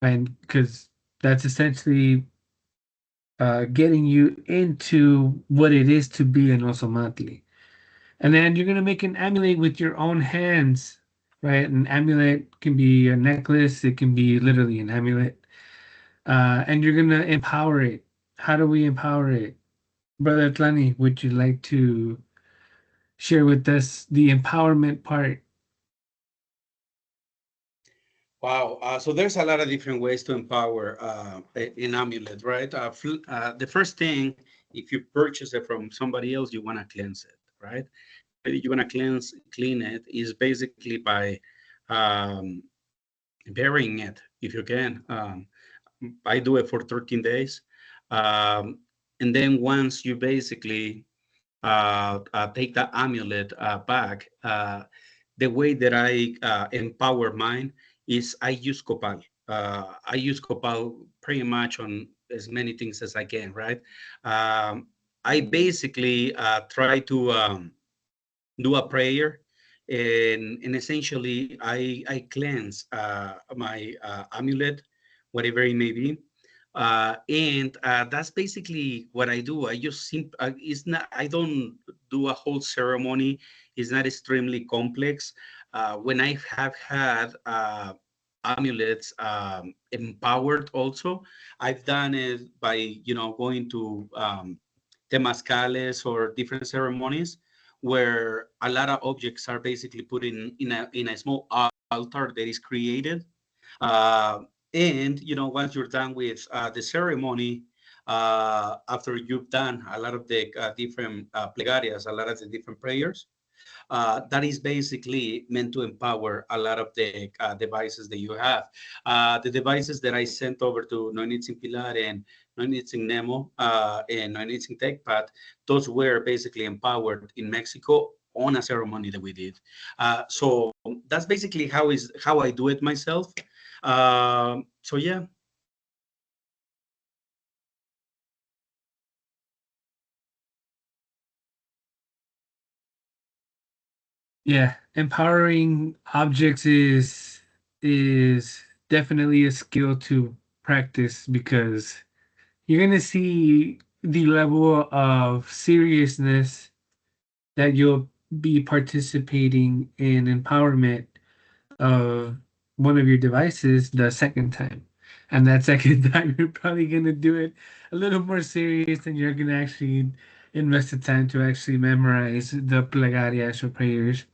And because that's essentially getting you into what it is to be an Ozomahtli. And then you're going to make an amulet with your own hands, right? An amulet can be a necklace, it can be literally an amulet. And you're going to empower it. How do we empower it? Brother Tlani, would you like to share with us the empowerment part?
Wow. So there's a lot of different ways to empower an amulet, right? The first thing, if you purchase it from somebody else, you want to cleanse it, right? You want to clean it is basically by um, varying it if you can. I do it for 13 days. Um, and then once you basically take the amulet back, the way that I empower mine is I use Copal. I use Copal pretty much on as many things as I can, right? Um, I basically try to do a prayer, and essentially I cleanse my amulet, whatever it may be. And that's basically what I do. I just it's not, I don't do a whole ceremony. It's not extremely complex. When I have had amulets empowered also, I've done it by, going to temazcales or different ceremonies where a lot of objects are basically put in a small altar that is created. Uh, and once you're done with the ceremony, after you've done a lot of the different plegarias, a lot of the different prayers, that is basically meant to empower a lot of the devices that you have. The devices that I sent over to Noinitzin Pilar and Noinitzin Nemo and Noinitzin TechPad, those were basically empowered in Mexico on a ceremony that we did. So that's basically how I do it myself. So yeah.
Yeah, empowering objects is definitely a skill to practice because you're gonna see the level of seriousness that you'll be participating in empowerment of one of your devices the second time. And that second time, you're probably going to do it a little more serious and you're going to actually invest the time to actually memorize the plegarias or prayers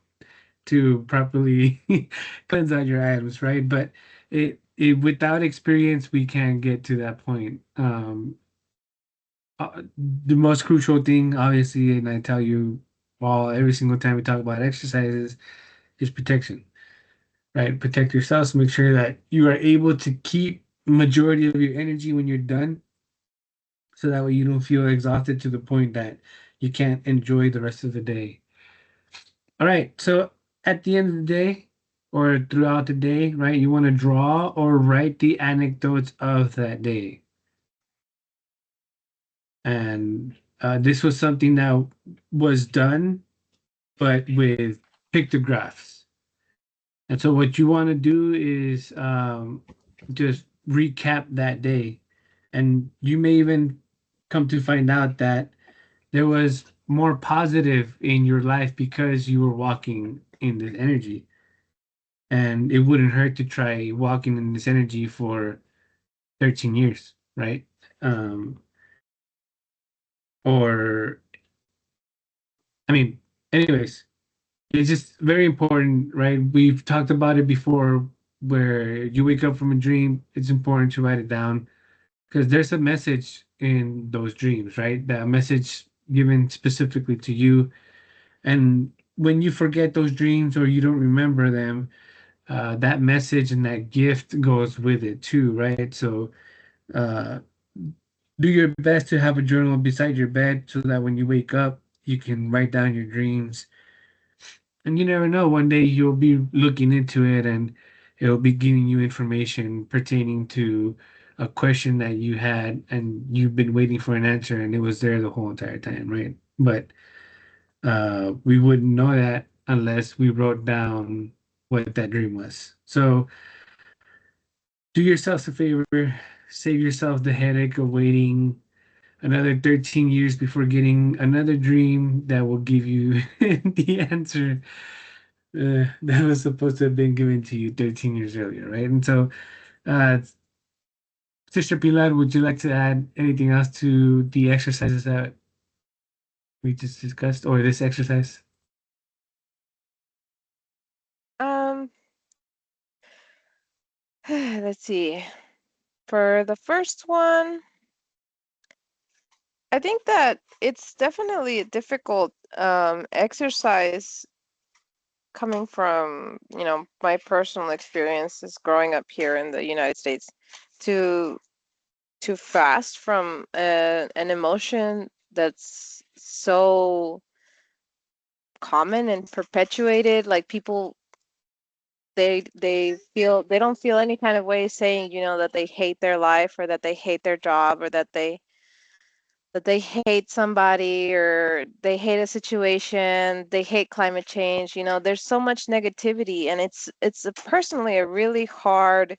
to properly cleanse out your items, right? But without experience, we can't get to that point. The most crucial thing, obviously, and I tell you all every single time we talk about exercises, is protection, right? Protect yourselves, make sure that you are able to keep majority of your energy when you're done, so that way you don't feel exhausted to the point that you can't enjoy the rest of the day. All right, so at the end of the day or throughout the day, right, you want to draw or write the anecdotes of that day. And this was something that was done, but with pictographs. And so what you want to do is just recap that day. And you may even come to find out that there was more positive in your life because you were walking in this energy. And it wouldn't hurt to try walking in this energy for 13 years, right? Um, or, I mean, anyways, it's just very important, right? We've talked about it before where you wake up from a dream, it's important to write it down because there's a message in those dreams, right? That message given specifically to you. And when you forget those dreams or you don't remember them, that message and that gift goes with it too, right? So uh, do your best to have a journal beside your bed so that when you wake up, you can write down your dreams. And you never know, one day you'll be looking into it and it'll be giving you information pertaining to a question that you had and you've been waiting for an answer and it was there the whole entire time, right? But we wouldn't know that unless we wrote down what that dream was. So do yourself a favor, save yourself the headache of waiting another 13 years before getting another dream that will give you the answer that was supposed to have been given to you 13 years earlier, right? And so, uh, Sister Pilar, would you like to add anything else to the exercises that we just discussed, or this exercise?
Um, let's see. For the first one, I think that it's definitely a difficult exercise coming from, my personal experiences growing up here in the United States, to fast from an emotion that's so common and perpetuated. Like, people, they don't feel any kind of way saying, that they hate their life, or that they hate their job, or that they hate somebody, or they hate a situation, they hate climate change. There's so much negativity, and personally a really hard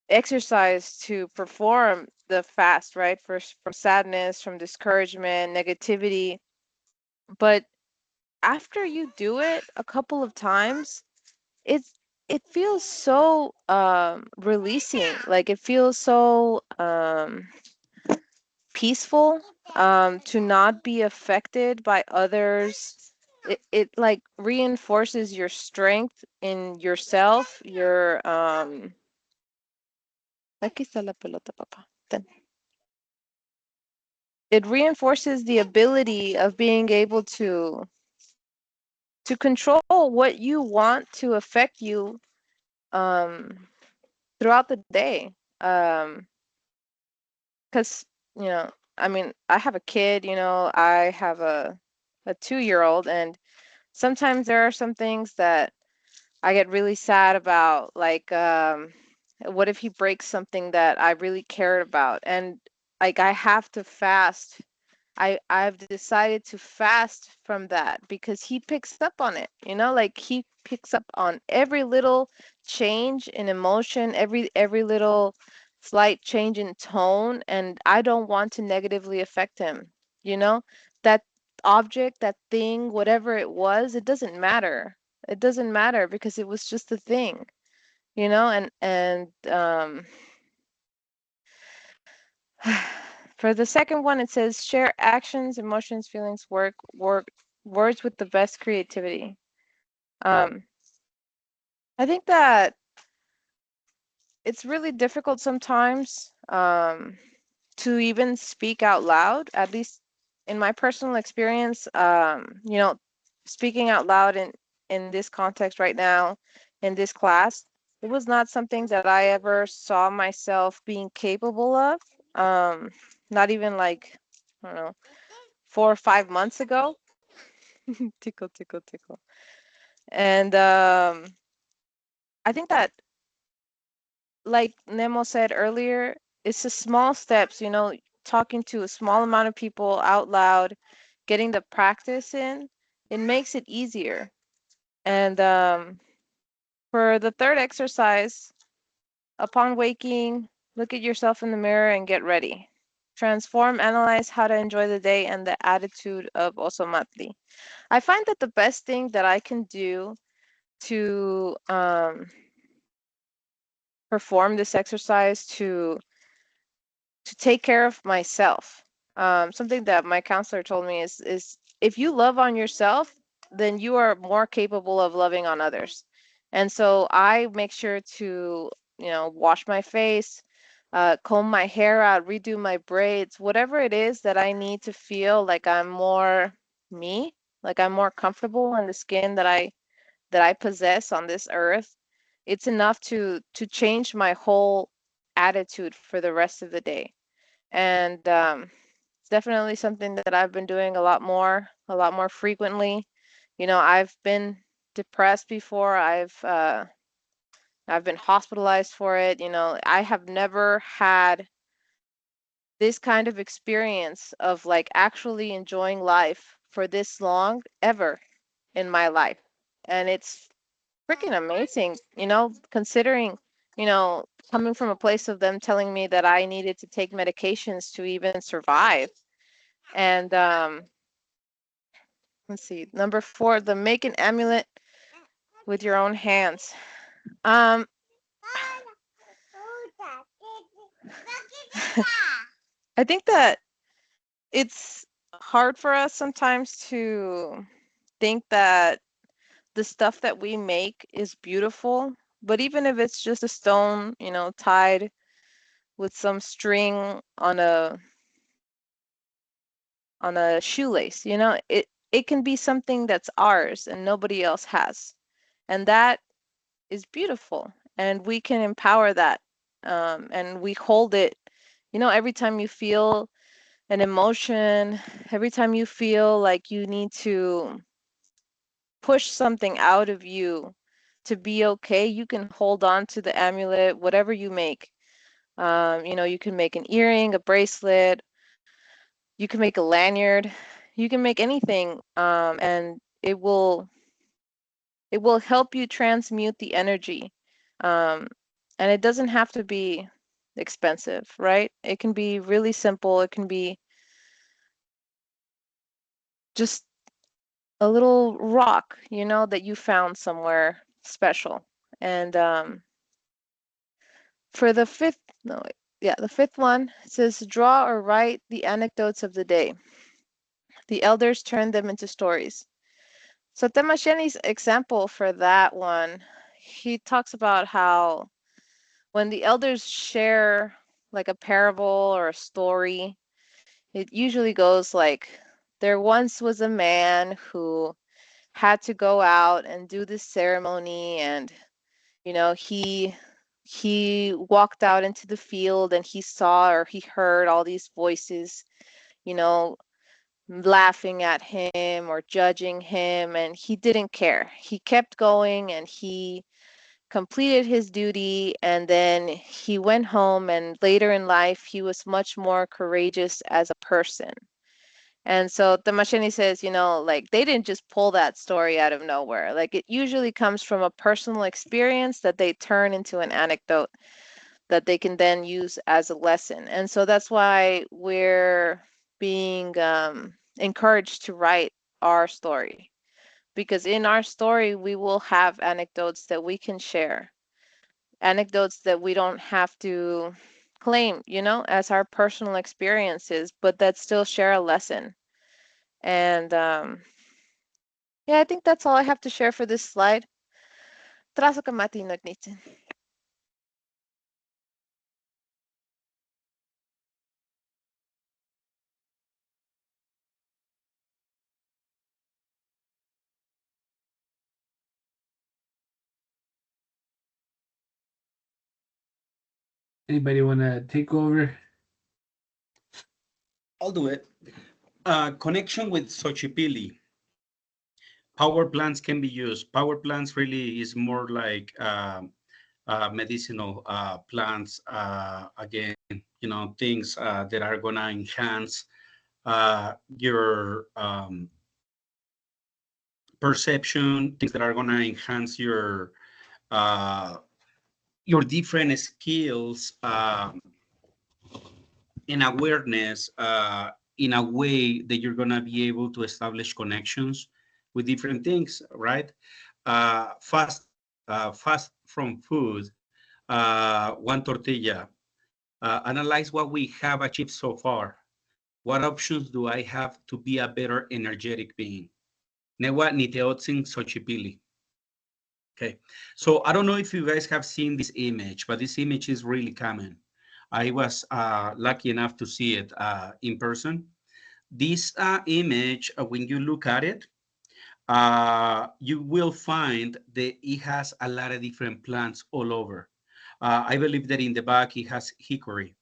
exercise to perform the fast, right? From sadness, from discouragement, negativity. But after you do it a couple of times, it's it feels so releasing. Like, it feels so peaceful, to not be affected by others. It like reinforces your strength in yourself, your aquí está la pelota, papá. Ten. It reinforces the ability of being able to control what you want to affect you um throughout the day. Because, I mean, I have a kid, I have a 2-year-old, and sometimes there are some things that I get really sad about, like, what if he breaks something that I really cared about? And, like, I have to fast. I've decided to fast from that because he picks up on it, like, he picks up on every little change in emotion, every little slight change in tone, and I don't want to negatively affect him, you know? That object, that thing, whatever it was, it doesn't matter. It doesn't matter because it was just a thing, and for the second one, it says share actions, emotions, feelings, work, words with the best creativity. I think that it's really difficult sometimes to even speak out loud, at least in my personal experience. Speaking out loud in this context right now, in this class, it was not something that I ever saw myself being capable of. Not even, like, I don't know, 4 or 5 months ago. Tickle, tickle, tickle. And I think that, like Nemo said earlier, it's the small steps, talking to a small amount of people out loud, getting the practice in, it makes it easier. And for the third exercise, upon waking, look at yourself in the mirror and get ready. Transform, analyze how to enjoy the day and the attitude of Ozomahtli. I find that the best thing that I can do to perform this exercise, to take care of myself. Something that my counselor told me is if you love on yourself, then you are more capable of loving on others. And so I make sure to, wash my face, comb my hair out, redo my braids, whatever it is that I need to feel like I'm more me, like I'm more comfortable in the skin that I possess on this earth. It's enough to change my whole attitude for the rest of the day. And it's definitely something that I've been doing a lot more frequently. I've been depressed before. I've been hospitalized for it. I have never had this kind of experience of, like, actually enjoying life for this long ever in my life. And it's freaking amazing, considering, coming from a place of them telling me that I needed to take medications to even survive. And let's see, number 4, the make an amulet with your own hands. Um, I think that it's hard for us sometimes to think that the stuff that we make is beautiful, but even if it's just a stone, tied with some string on a shoelace, it it can be something that's ours and nobody else has. And that is beautiful. And we can empower that. And we hold it, every time you feel an emotion, every time you feel like you need to push something out of you to be okay, you can hold on to the amulet, whatever you make. You can make an earring, a bracelet, you can make a lanyard, you can make anything, and it will help you transmute the energy. Um, and it doesn't have to be expensive, right? It can be really simple. It can be just a little rock, that you found somewhere special. And for the fifth, no, wait, yeah, the fifth one, it says draw or write the anecdotes of the day. The elders turned them into stories. So Temasheni's example for that one, he talks about how when the elders share like a parable or a story, it usually goes like, there once was a man who had to go out and do this ceremony, and he walked out into the field and he saw or he heard all these voices, you know laughing at him or judging him, and he didn't care. He kept going and he completed his duty, and then he went home, and later in life he was much more courageous as a person. And so Tamasheni says, like they didn't just pull that story out of nowhere. Like it usually comes from a personal experience that they turn into an anecdote that they can then use as a lesson. And so that's why we're being encouraged to write our story, because in our story we will have anecdotes that we can share, anecdotes that we don't have to claim, as our personal experiences, but that still share a lesson. And yeah, I think that's all I have to share for this slide. Trasokamati nagnitin.
Anybody want to take over?
I'll do it. Connection with Xochipilli. Power plants can be used. Power plants really is more like medicinal plants. Again, things that are gonna enhance your perception, things that are gonna enhance uh, your different skills and awareness in a way that you're gonna be able to establish connections with different things, right? Fast from food, one tortilla. Analyze what we have achieved so far. What options do I have to be a better energetic being? Newa niteotzin Xochipilli. Okay, so I don't know if you guys have seen this image, but this image is really common. I was lucky enough to see it in person. This image, when you look at it, you will find that it has a lot of different plants all over. I believe that in the back it has hickory.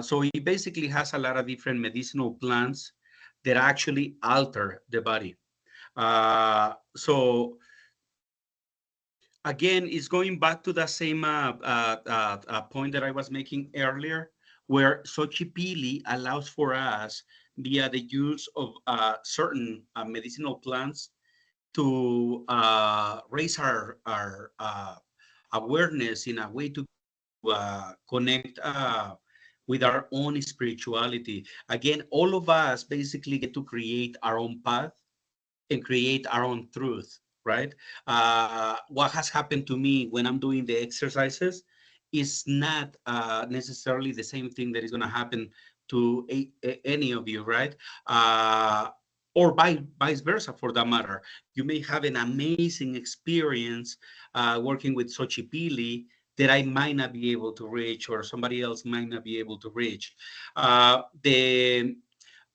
So it basically has a lot of different medicinal plants that actually alter the body. So again, it's going back to the same point that I was making earlier, where Xochipilli allows for us, via the use of certain medicinal plants, to raise our awareness in a way to connect with our own spirituality. Again, all of us basically get to create our own path and create our own truth, right? What has happened to me when I'm doing the exercises is not necessarily the same thing that is going to happen to any of you, right? Or vice versa, for that matter. You may have an amazing experience working with Xochipilli that I might not be able to reach, or somebody else might not be able to reach. The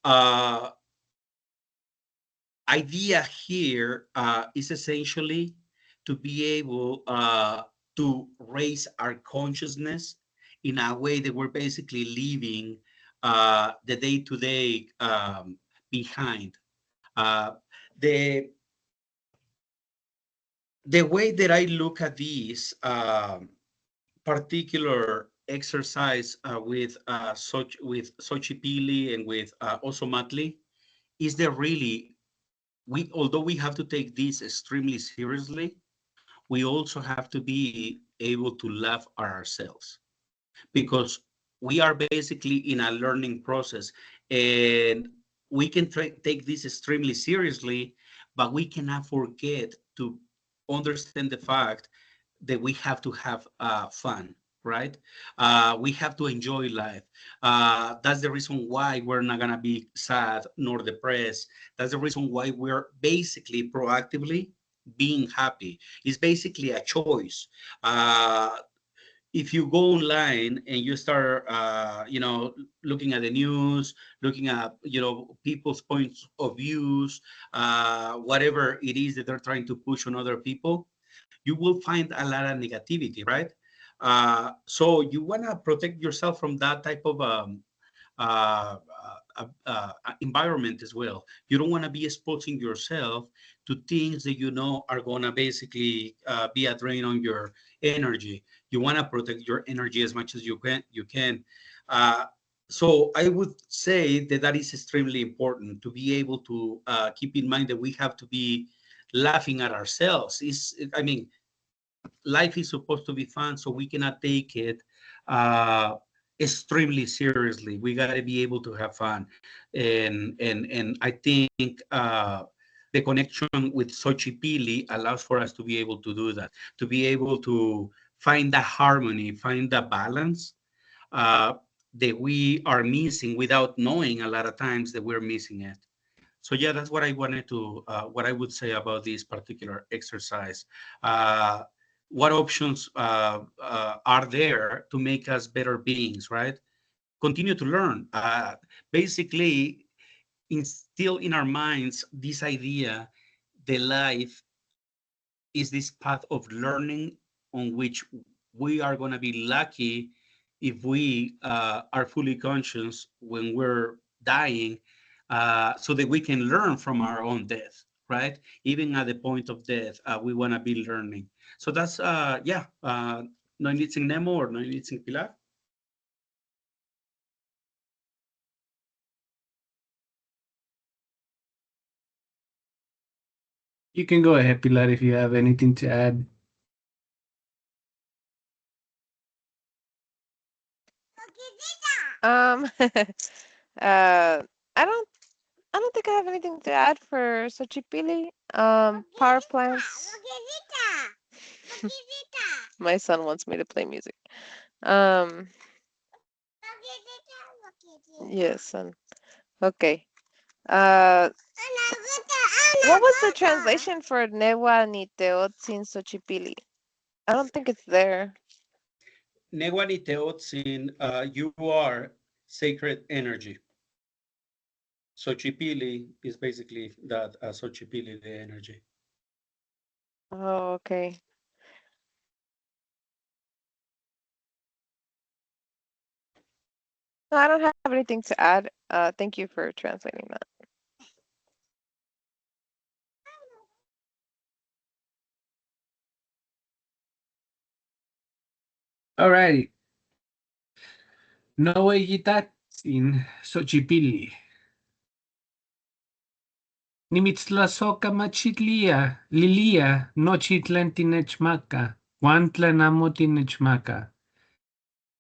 uh, idea here is essentially to be able to raise our consciousness in a way that we're basically leaving the day-to-day behind. Uh, the the way that I look at this particular exercise with Xochipilli and with Ozomahtli is that really although we have to take this extremely seriously, we also have to be able to laugh at ourselves because we are basically in a learning process and we can take this extremely seriously, but we cannot forget to understand the fact that we have to have fun, right? We have to enjoy life. That's the reason why we're not gonna be sad nor depressed. That's the reason why we're basically proactively being happy. It's basically a choice. If you go online and you start, looking at the news, looking at, people's points of views, whatever it is that they're trying to push on other people, you will find a lot of negativity, right? So you want to protect yourself from that type of uh, environment as well. You don't want to be exposing yourself to things that you know are going to basically be a drain on your energy. You want to protect your energy as much as you can. Uh, so I would say that that is extremely important to be able to keep in mind that we have to be laughing at ourselves. I mean, life is supposed to be fun, so we cannot take it uh, extremely seriously. We got to be able to have fun, and I think the connection with Xochipilli allows for us to be able to do that, to be able to find the harmony, find the balance uh, that we are missing without knowing a lot of times that we're missing it. So yeah, that's what I wanted to, what I would say about this particular exercise. Uh, what options are there to make us better beings, right? Continue to learn. Basically, instill in our minds this idea that life is this path of learning on which we are going to be lucky if we are fully conscious when we're dying, so that we can learn from our own death, right? Even at the point of death, we want to be learning. So that's, yeah, no Nemo or no Pilar.
You can go ahead, Pilar, if you have anything to add.
I don't think I have anything to add for Xochipilli. Power plants. My son wants me to play music. Um, yes, son. Okay. Uh, what was the translation for Newa ni Teotzin Xochipilli? I don't think it's there.
Negwani Teotzin, you are sacred energy. Xochipilli is basically that, Xochipilli, the energy.
Oh, okay. No, I don't have anything to add. Thank you for translating that.
Alrighty. Noe Yitatsin Xochipilli. Nimitztlasoka machitlia, lilia, nochitlantinechmaka, guantlanamo.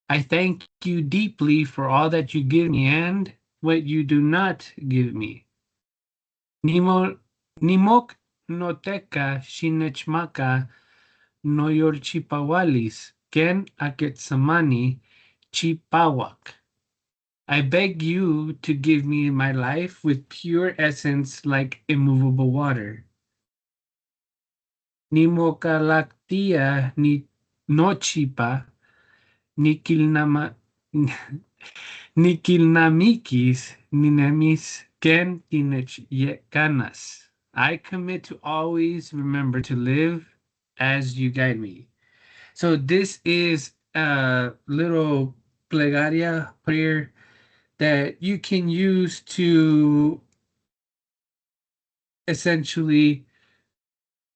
I thank you deeply for all that you give me and what you do not give me. Nimo, nimok noteca shinechmaka noyorchipawalis, ken aketsamani chipawak. I beg you to give me my life with pure essence like immovable water. Nimokalaktia ni nochipa nikilnama nikilnamikis ninemis ken tinech yekanas. I commit to always remember to live as you guide me. So this is a little plegaria prayer that you can use to essentially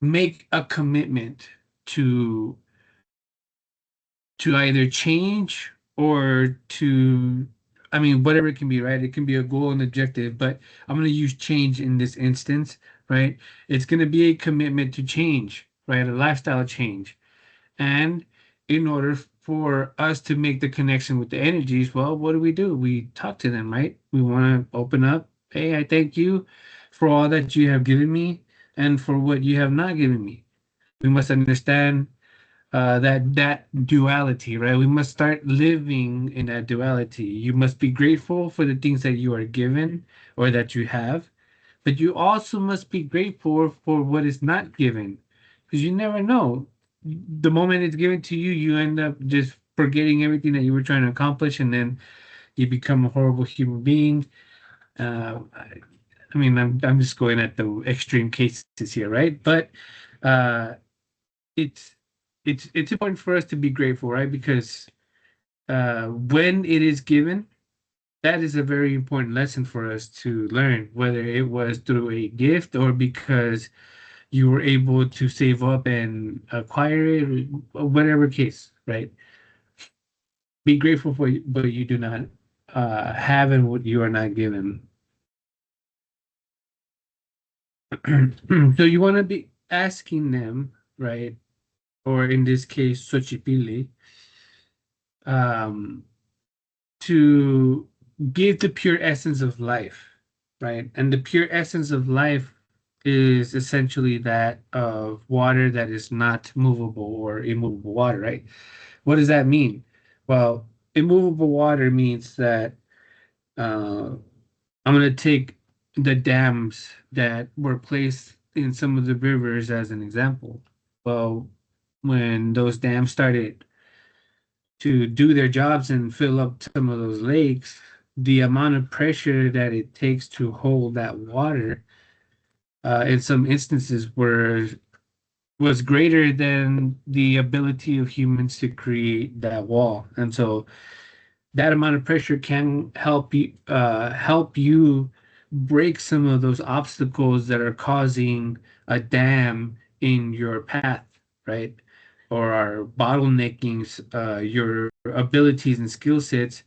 make a commitment to either change or to, I mean, whatever it can be, right? It can be a goal and objective, but I'm going to use change in this instance, right? It's going to be a commitment to change, right? A lifestyle change. And in order for us to make the connection with the energies, well, what do? We talk to them, right? We want to open up. Hey, I thank you for all that you have given me and for what you have not given me. We must understand that duality, right? We must start living in that duality. You must be grateful for the things that you are given or that you have, but you also must be grateful for what is not given, because you never know. The moment it's given to you, you end up just forgetting everything that you were trying to accomplish, and then you become a horrible human being. I mean, I'm just going at the extreme cases here, right? But uh, it's it's important for us to be grateful, right? Because when it is given, that is a very important lesson for us to learn, whether it was through a gift or because you were able to save up and acquire it, whatever case, right? Be grateful for what you do not have and what you are not given. So you want to be asking them, right? Or in this case, Xochipilli, um, to give the pure essence of life, right? And the pure essence of life is essentially that of water that is not movable or immovable water, right? What does that mean? Well, immovable water means that uh, I'm going to take the dams that were placed in some of the rivers as an example. Well, when those dams started to do their jobs and fill up some of those lakes, the amount of pressure that it takes to hold that water, in some instances, was greater than the ability of humans to create that wall. And so that amount of pressure can help you break some of those obstacles that are causing a dam in your path, right? Or are bottlenecking your abilities and skill sets,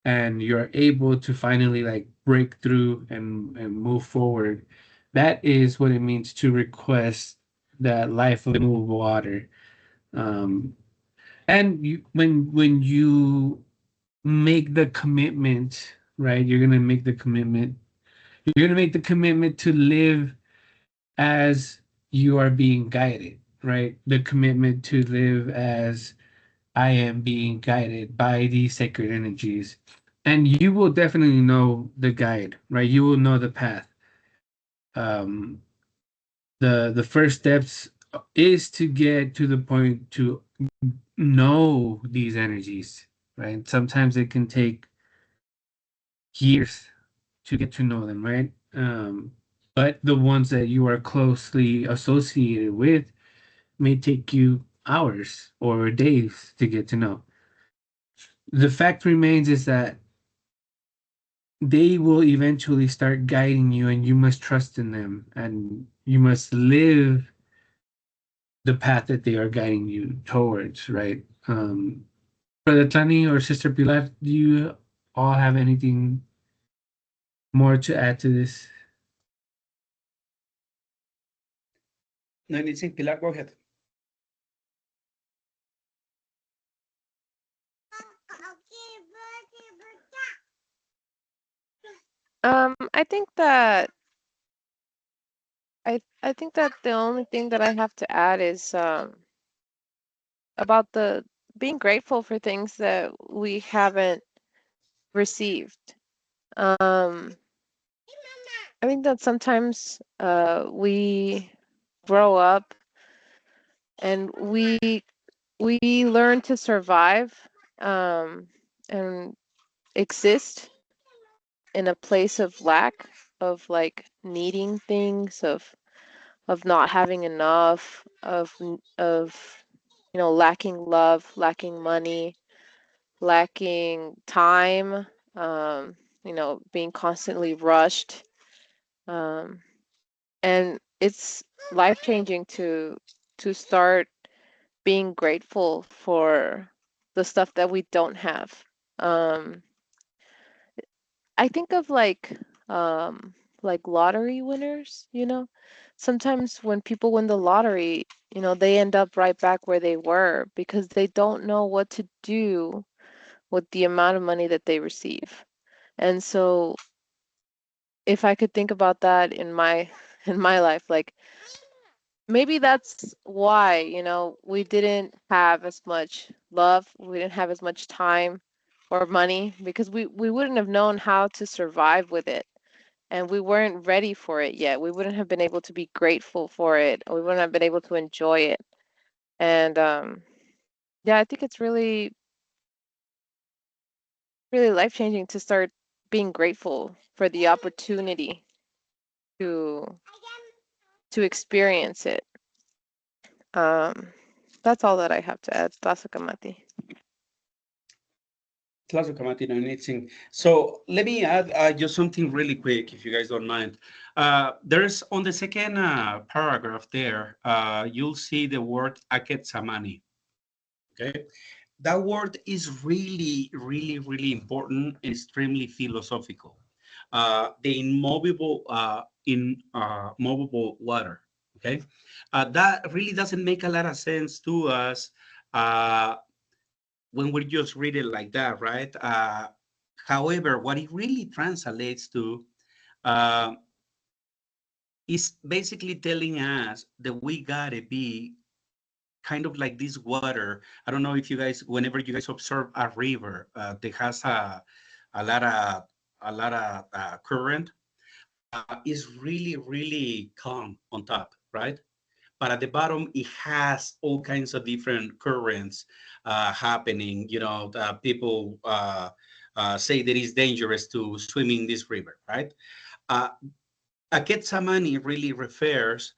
and you're able to finally like break through and move forward. That is what it means to request that life of movable water. Um, and when you make the commitment, right? You're gonna make the commitment. You're gonna make the commitment to live as you are being guided, right? The commitment to live as I am being guided by these sacred energies. And you will definitely know the guide, right? You will know the path. Um, the first steps is to get to the point to know these energies, right? Sometimes it can take years to get to know them, right? But the ones that you are closely associated with may take you hours or days to get to know. The fact remains is that they will eventually start guiding you, and you must trust in them, and you must live the path that they are guiding you towards, right? Brother Tani or Sister Pilar, do you all have anything more to add to this?
No, anything, Pilar, go ahead.
I think that I think that the only thing that I have to add is about the being grateful for things that we haven't received. Um, I think that sometimes we grow up and we learn to survive and exist in a place of lack. of like needing things, of not having enough, of lacking love, lacking money, lacking time, being constantly rushed. Um, and it's life changing to start being grateful for the stuff that we don't have. Um, I think of like lottery winners. Sometimes when people win the lottery, they end up right back where they were because they don't know what to do with the amount of money that they receive. And so if I could think about that in my in my life, like maybe that's why, we didn't have as much love, we didn't have as much time or money because we wouldn't have known how to survive with it. And we weren't ready for it yet. We wouldn't have been able to be grateful for it. Or we wouldn't have been able to enjoy it. And yeah, I think it's really, really life changing to start being grateful for the opportunity to to experience it. Um, that's all that I have to add. Tasakamati.
So let me add just something really quick, if you guys don't mind. There's on the second paragraph there, you'll see the word aketsamani. Okay, that word is really, really, really important and extremely philosophical. The movable water. Okay, that really doesn't make a lot of sense to us. Uh, when we just read it like that, right? However, what it really translates to uh, is basically telling us that we gotta be kind of like this water. I don't know if you guys, whenever you guys observe a river that has a lot of current, is really, really calm on top, right? But at the bottom, it has all kinds of different currents happening. People say that it's dangerous to swim in this river, right? Uh, Aketsamani really refers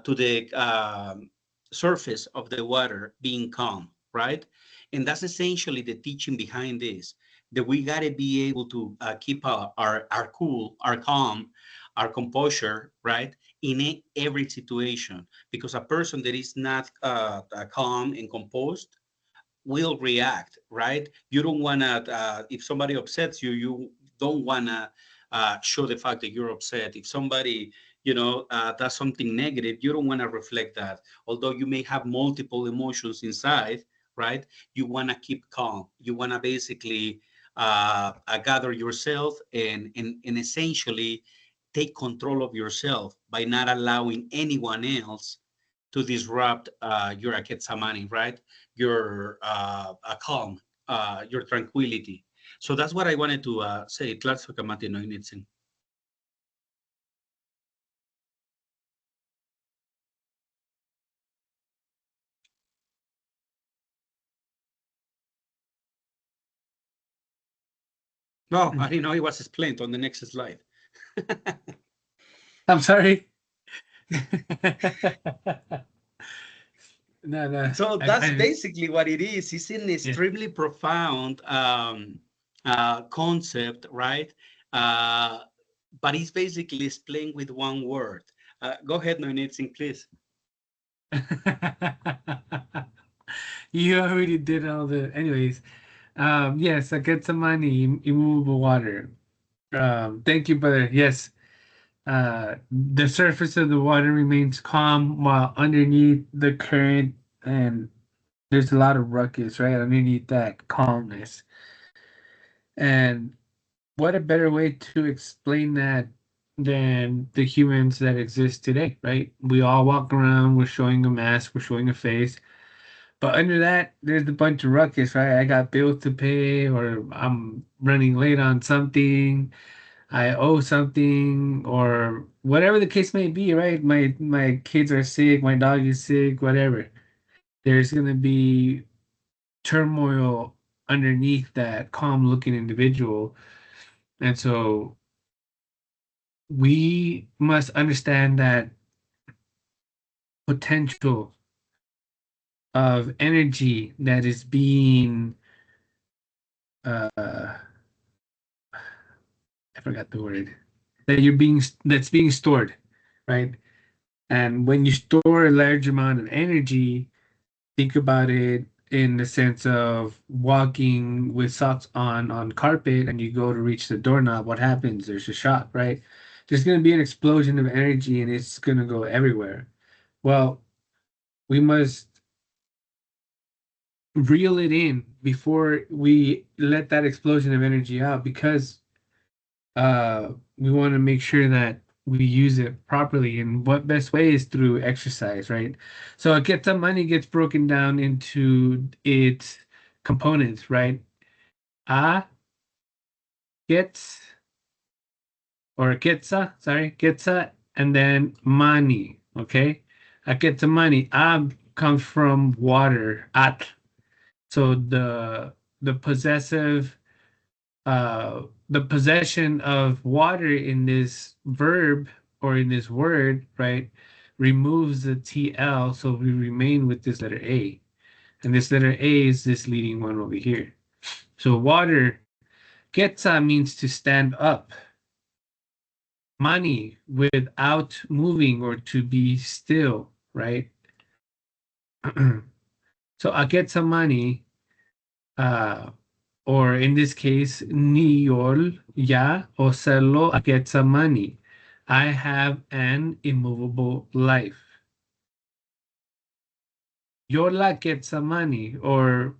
to the surface of the water being calm, right? And that's essentially the teaching behind this, that we got to be able to keep our cool, our calm, our composure, right? In every situation, because a person that is not calm and composed will react, right? You don't want to, if somebody upsets you, you don't want to show the fact that you're upset. If somebody, does something negative, you don't want to reflect that. Although you may have multiple emotions inside, right? You want to keep calm. You want to basically gather yourself and essentially take control of yourself by not allowing anyone else to disrupt your aketsamani, right? Your calm, your tranquility. So that's what I wanted to say. Tlaxcamati no initzin. No, I didn't know it was explained on the next slide.
I'm sorry. No, no.
So that's basically what it is. It's an
Yeah.
extremely profound concept, right? Uh, but it's basically explained with one word. Go ahead, Noinitzin, please.
You already did all the. Anyways, yes, I get some money, immovable water. Thank you, brother. Yes, the surface of the water remains calm while underneath the current, and there's a lot of ruckus, right? Underneath that calmness. And what a better way to explain that than the humans that exist today, right? We all walk around, we're showing a mask, we're showing a face. But under that, there's a bunch of ruckus, right? I got bills to pay, or I'm running late on something, I owe something, or whatever the case may be, right? My kids are sick, my dog is sick, whatever. There's gonna be turmoil underneath that calm looking individual. And so we must understand that potential of energy that is being I forgot the word, that's being stored, right? And when you store a large amount of energy, think about it in the sense of walking with socks on carpet and you go to reach the doorknob. What happens? There's a shock, right? There's going to be an explosion of energy and it's going to go everywhere. Well, we must reel it in before we let that explosion of energy out, because we want to make sure that we use it properly. And what best way is through exercise, right? So get the money gets broken down into its components, right? A gets, or getsa, sorry, getsa, and then money. Okay, I get the money. A comes from water. At, so the possessive, the possession of water in this verb or in this word, right, removes the TL, so we remain with this letter A. And this letter A is this leading one over here. So water, getsa, means to stand up. Money, without moving or to be still, right? So I get some money, uh, or in this case, Niol ya Ocello get some money. I have an immovable life. Yola gets some money, or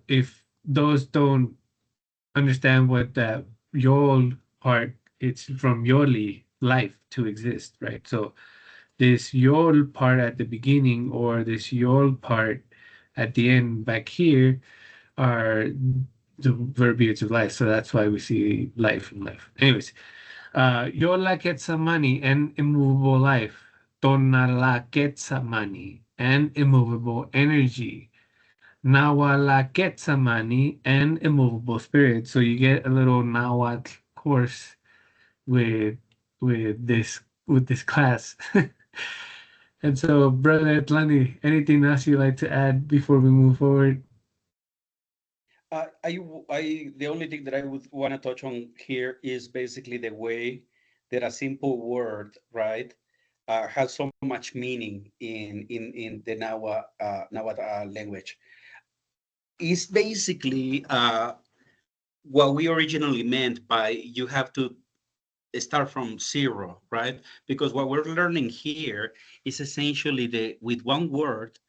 if those don't understand what that Yol part, it's from Yoli, life, to exist, right? So this Yol part at the beginning or this Yol part at the end back here are the verbiage of life. So that's why we see life and life. Anyways, Yola gets some money and immovable life. Tonala gets some money and immovable energy. Nawala gets some money and immovable spirit. So you get a little Nawat course with this class. And so, Brother Atlani, anything else you'd like to add before we move forward?
The only thing that I would want to touch on here is basically the way that a simple word, right, has so much meaning in the Nahuatl language. It's basically what we originally meant by you have to start from zero, right? Because what we're learning here is essentially the with one word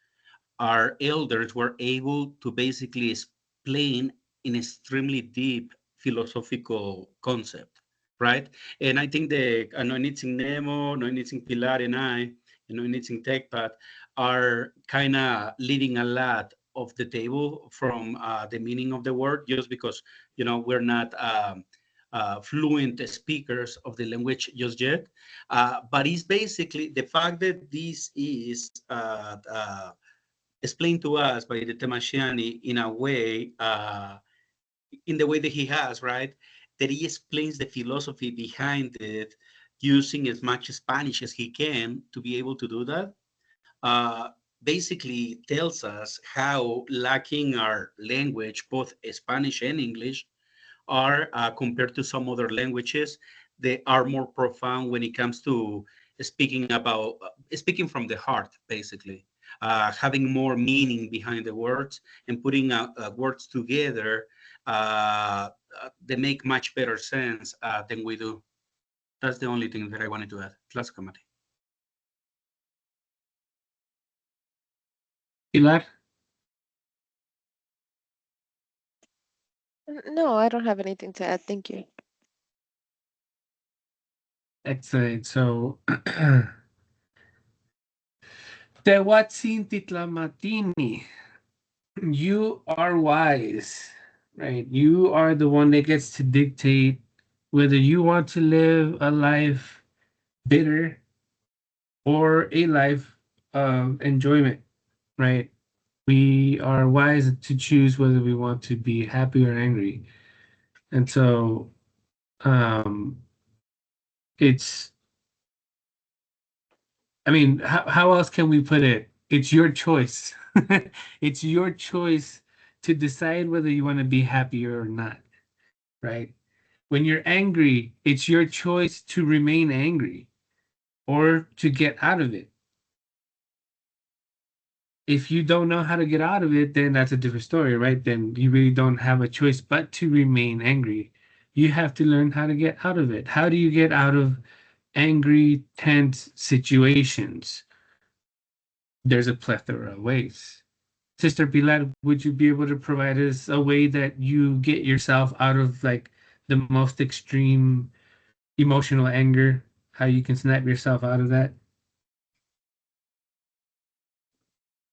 our elders were able to basically explain an extremely deep philosophical concept, right? And I think the Anointing Nemo, Anointing Pilar, and I, Anointing Techpad are kind of leading a lot of the table from the meaning of the word, just because, we're not fluent speakers of the language just yet. But it's basically the fact that this is explained to us by the Temachtiani in a way, in the way that he has, right? That he explains the philosophy behind it using as much Spanish as he can to be able to do that. Uh, Basically tells us how lacking our language, both Spanish and English, are compared to some other languages. They are more profound when it comes to speaking from the heart, basically, having more meaning behind the words and putting words together. They make much better sense than we do. That's the only thing that I wanted to add. Tlaxcamati.
Pilar?
No, I don't have anything to add. Thank you.
Excellent. So, Tewatsin Titlamatini, you are wise, right? You are the one that gets to dictate whether you want to live a life bitter or a life of enjoyment, right? We are wise to choose whether we want to be happy or angry. And so, um, it's, I mean, how else can we put it? It's your choice. It's your choice to decide whether you want to be happier or not, right? When you're angry, it's your choice to remain angry or to get out of it. If you don't know how to get out of it, then that's a different story, right? Then you really don't have a choice but to remain angry. You have to learn how to get out of it. How do you get out of angry, tense situations? There's a plethora of ways. Sister Pilar, would you be able to provide us a way that you get yourself out of like the most extreme emotional anger? How you can snap yourself out of that?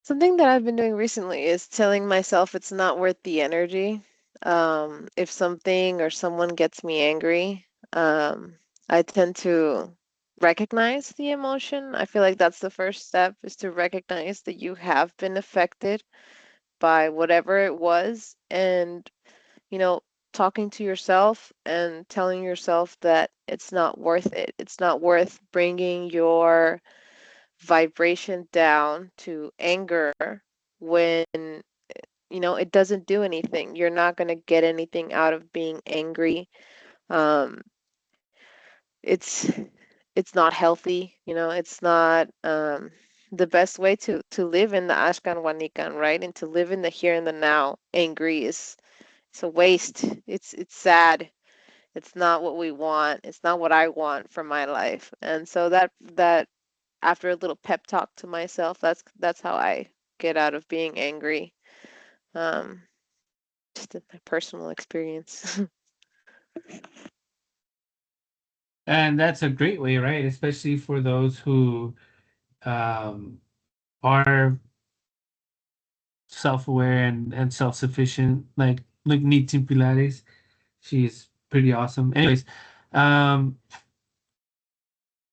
Something that I've been doing recently is telling myself it's not worth the energy. If something or someone gets me angry, I tend to recognize the emotion. I feel like that's the first step is to recognize that you have been affected by whatever it was and, you know, talking to yourself and telling yourself that it's not worth it. It's not worth bringing your vibration down to anger when it doesn't do anything. You're not going to get anything out of being angry. um it's it's not healthy. It's not the best way to live in the ashkan wanikan, right? And to live in the here and the now. Angry is it's a waste. It's sad. It's not what we want. It's not what I want for my life. And so that after a little pep talk to myself, that's how I get out of being angry. Um, just in my personal experience.
And that's a great way, right? Especially for those who um, are self-aware and self-sufficient, like Nitin Pilares. She's pretty awesome. Anyways, um,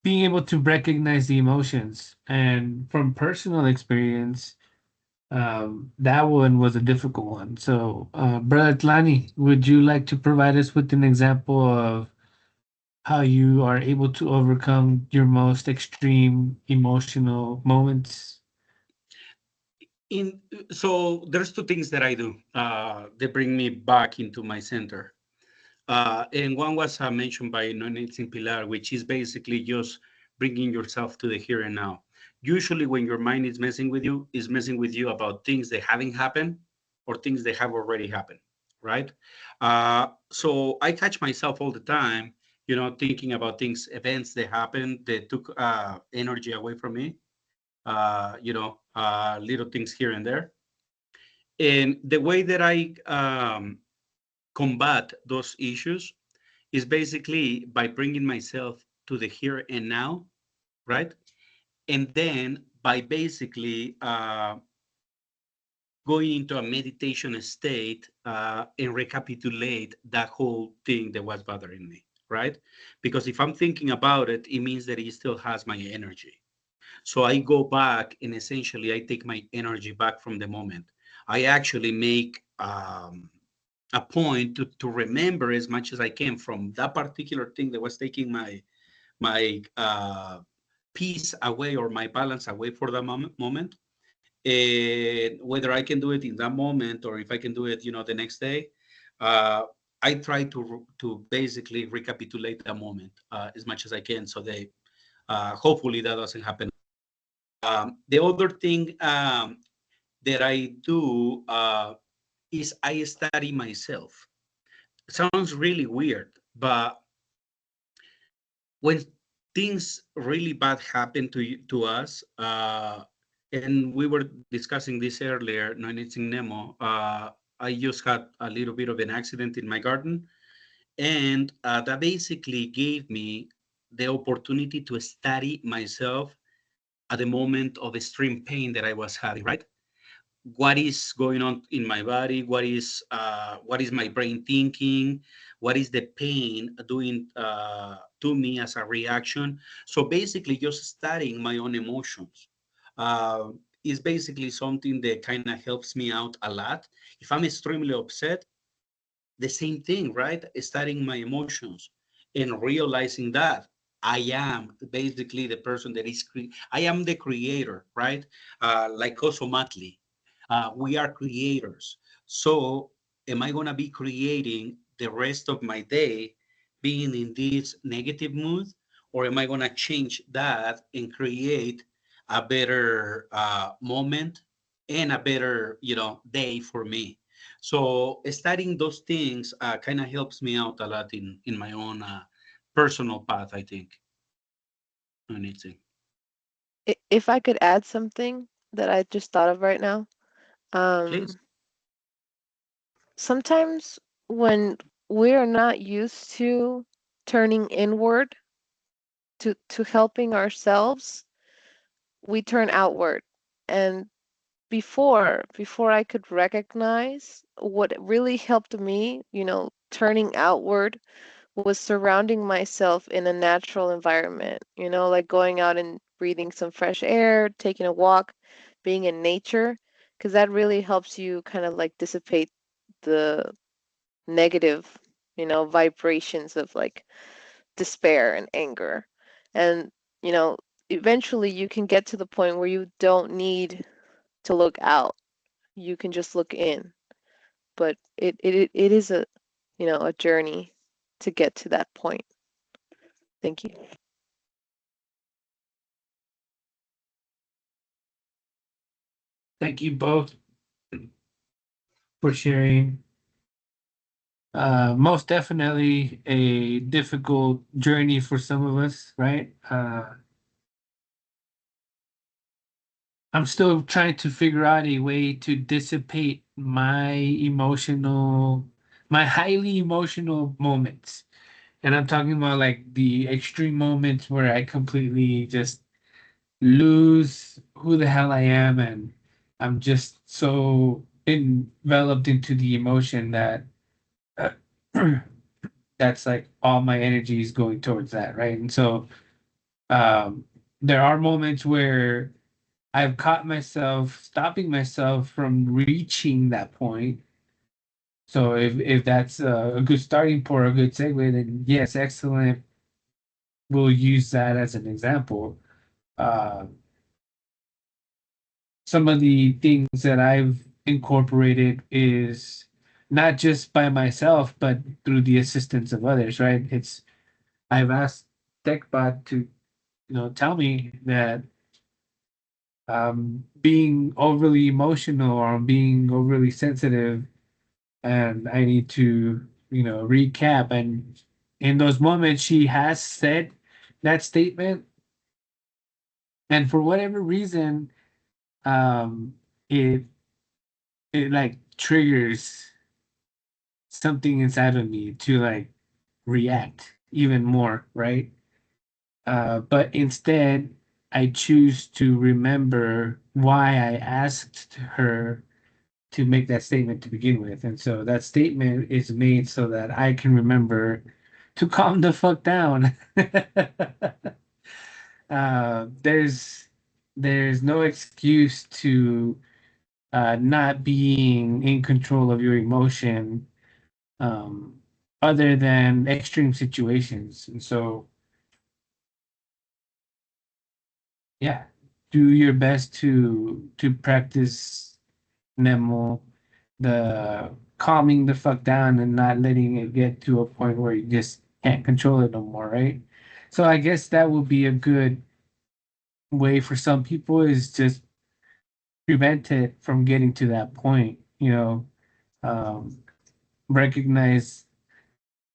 being able to recognize the emotions and from personal experience, that one was a difficult one. So, Brother Tlani, would you like to provide us with an example of how you are able to overcome your most extreme emotional moments?
In so there's two things that I do. They bring me back into my center. And one was mentioned by Nonitzin Pilar, which is basically just bringing yourself to the here and now. Usually, when your mind is messing with you about things that haven't happened or things that have already happened, right? So I catch myself all the time, thinking about things, events that happened that took energy away from me, little things here and there. And the way that I combat those issues is basically by bringing myself to the here and now, right? And then by basically going into a meditation state and recapitulate that whole thing that was bothering me, right? Because if I'm thinking about it, it means that it still has my energy. So I go back and essentially I take my energy back from the moment. I actually make a point to remember as much as I can from that particular thing that was taking my peace away or my balance away for the moment. And whether I can do it in that moment or if I can do it, the next day, uh, I try to basically recapitulate that moment as much as I can. So they hopefully that doesn't happen. The other thing that I do is I study myself. Sounds really weird, but when things really bad happen to us, and we were discussing this earlier, no Noinitzing Nemo, I just had a little bit of an accident in my garden, and that basically gave me the opportunity to study myself at the moment of extreme pain that I was having, right? What is going on in my body, what is my brain thinking, what is the pain doing to me as a reaction. So basically just studying my own emotions uh, is basically something that kind of helps me out a lot. If I'm extremely upset, the same thing, right? Studying my emotions and realizing that I am basically the person that is I am the creator, right? Like Ozomahtli, we are creators. So, am I gonna be creating the rest of my day being in this negative mood, or am I gonna change that and create a better moment and a better, day for me? So, studying those things kind of helps me out a lot in my own personal path, I think. Anything.
If I could add something that I just thought of right now,
Please.
um, sometimes when we're not used to turning inward to helping ourselves, we turn outward. And before I could recognize what really helped me, turning outward was surrounding myself in a natural environment, like going out and breathing some fresh air, taking a walk, being in nature, because that really helps you kind of like dissipate the negative, vibrations of like despair and anger. And, you know, eventually you can get to the point where you don't need to look out. You can just look in. But it is a journey to get to that point. Thank you.
Thank you both for sharing. Most definitely a difficult journey for some of us, right? I'm still trying to figure out a way to dissipate my highly emotional moments. And I'm talking about like the extreme moments where I completely just lose who the hell I am, and I'm just so enveloped into the emotion that uh, that's like all my energy is going towards that, right? And so um, there are moments where I've caught myself stopping myself from reaching that point. So if that's a good starting point, a good segue, then yes, excellent. We'll use that as an example. Uh, some of the things that I've incorporated is not just by myself, but through the assistance of others, right? I've asked TechBot to, tell me that being overly emotional or I'm being overly sensitive and I need to, recap. And in those moments, she has said that statement. And for whatever reason, um, it, it like triggers something inside of me to like react even more, right? But instead, I choose to remember why I asked her to make that statement to begin with. And so that statement is made so that I can remember to calm the fuck down. There's no excuse to not being in control of your emotion, um, other than extreme situations. And so, yeah, do your best to practice Nemo, the calming the fuck down and not letting it get to a point where you just can't control it no more, right? So I guess that would be a good way for some people is just prevent it from getting to that point, um, recognize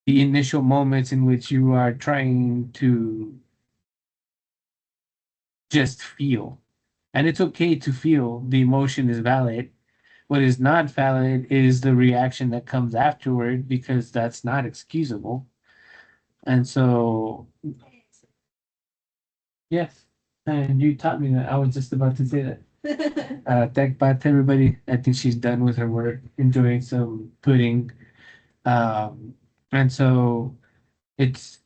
the initial moments in which you are trying to just feel. And it's okay to feel, the emotion is valid. What is not valid is the reaction that comes afterward because that's not excusable. And so, yes, and you taught me that. I was just about to say that. Thank bye to everybody. I think she's done with her work, enjoying some pudding. And so it's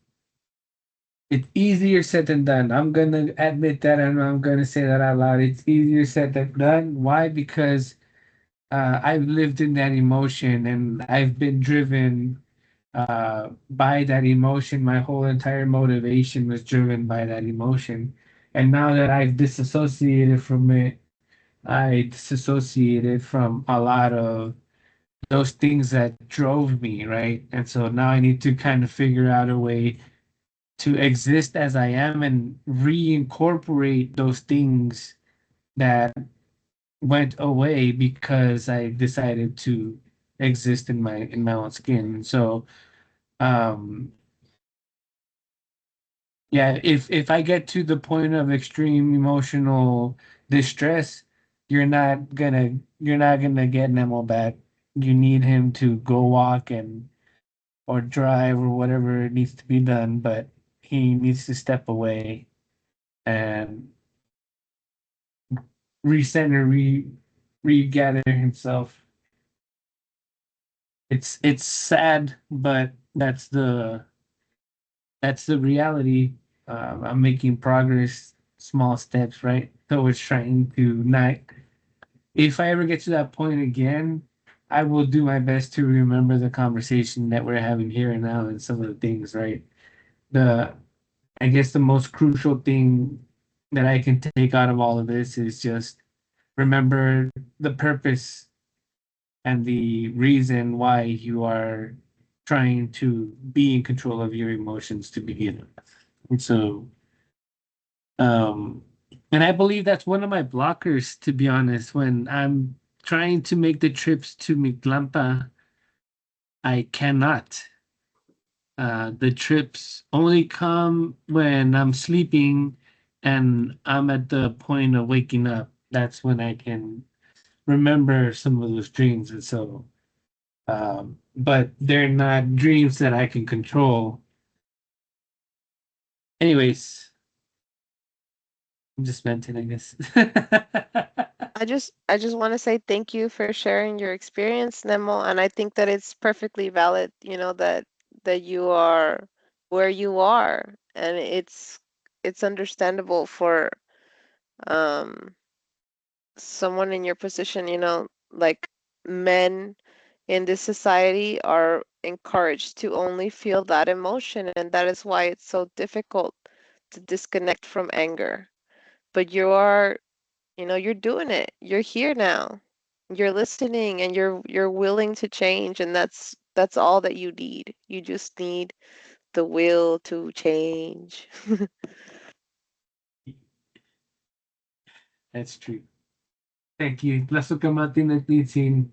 it's easier said than done. I'm gonna admit that, and I'm gonna say that out loud. It's easier said than done. Why? Because I've lived in that emotion, and I've been driven by that emotion. My whole entire motivation was driven by that emotion. And now that I've disassociated from it, I disassociated from a lot of those things that drove me, right? And so now I need to kind of figure out a way to exist as I am and reincorporate those things that went away because I decided to exist in my own skin. So um yeah, if I get to the point of extreme emotional distress, you're not gonna get Nemo back. You need him to go walk and or drive or whatever needs to be done, but he needs to step away and recenter, regather himself. It's sad, but that's the reality. I'm making progress, small steps, right, towards trying to not. If I ever get to that point again, I will do my best to remember the conversation that we're having here and now and some of the things, right? The I guess the most crucial thing that I can take out of all of this is just remember the purpose and the reason why you are trying to be in control of your emotions to begin with. And so, um, and I believe that's one of my blockers, to be honest, when I'm trying to make the trips to Mictlampa, I cannot. The trips only come when I'm sleeping and I'm at the point of waking up. That's when I can remember some of those dreams. And so, but they're not dreams that I can control. Anyways, I'm just venting, I guess.
I just want to say thank you for sharing your experience, Nemo, and I think that it's perfectly valid, that you are where you are, and it's understandable for um someone in your position, like men in this society are encouraged to only feel that emotion, and that is why it's so difficult to disconnect from anger. But you're doing it. You're here now. You're listening and you're willing to change, and that's all that you need. You just need the will to change.
That's true. Thank you. Ozomahtli natin.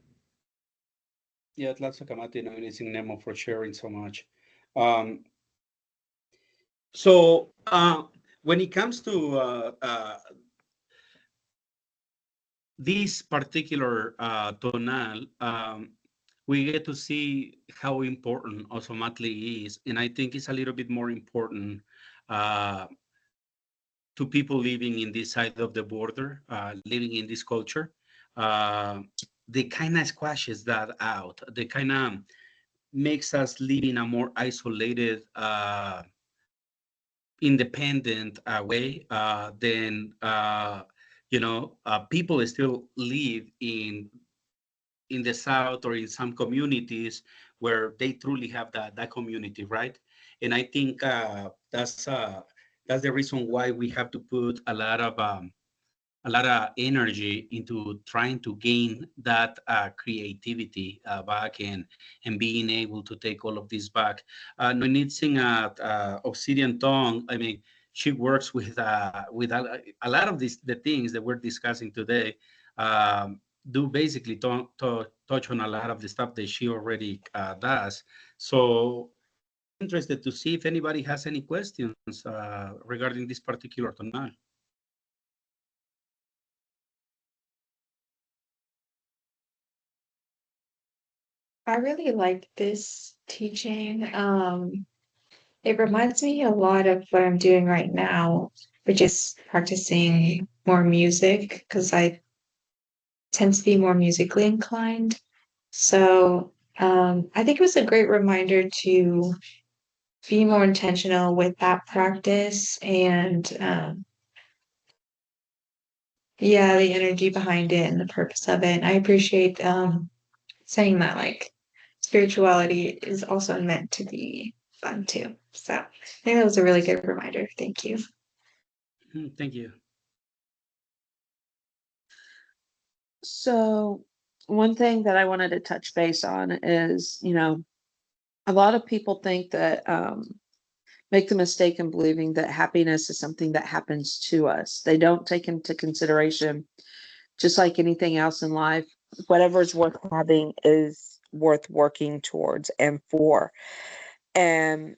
Yeah, lots of Kamati noticing Nemo for sharing so much. Um, so when it comes to this particular tonal, we get to see how important Ozomahtli is, and I think it's a little bit more important uh, to people living in this side of the border, living in this culture. Uh, they kind of squashes that out. They kind of makes us live in a more isolated, independent way. Then people still live in the south or in some communities where they truly have that community, right? And I think that's the reason why we have to put a lot of energy into trying to gain that creativity back and being able to take all of this back. Nonitsing at Obsidian Tongue, I mean, she works with a lot of these the things that we're discussing today. Do basically touch on a lot of the stuff that she already does. So I'm interested to see if anybody has any questions regarding this particular tonal.
I really like this teaching. It reminds me a lot of what I'm doing right now, which is practicing more music because I tend to be more musically inclined. So I think it was a great reminder to be more intentional with that practice and yeah, the energy behind it and the purpose of it. I appreciate saying that, like, spirituality is also meant to be fun too. So I think that was a really good reminder. Thank you.
Thank you.
So, one thing that I wanted to touch base on is, a lot of people think that make the mistake in believing that happiness is something that happens to us. They don't take into consideration, just like anything else in life, whatever is worth having is worth working towards and for. And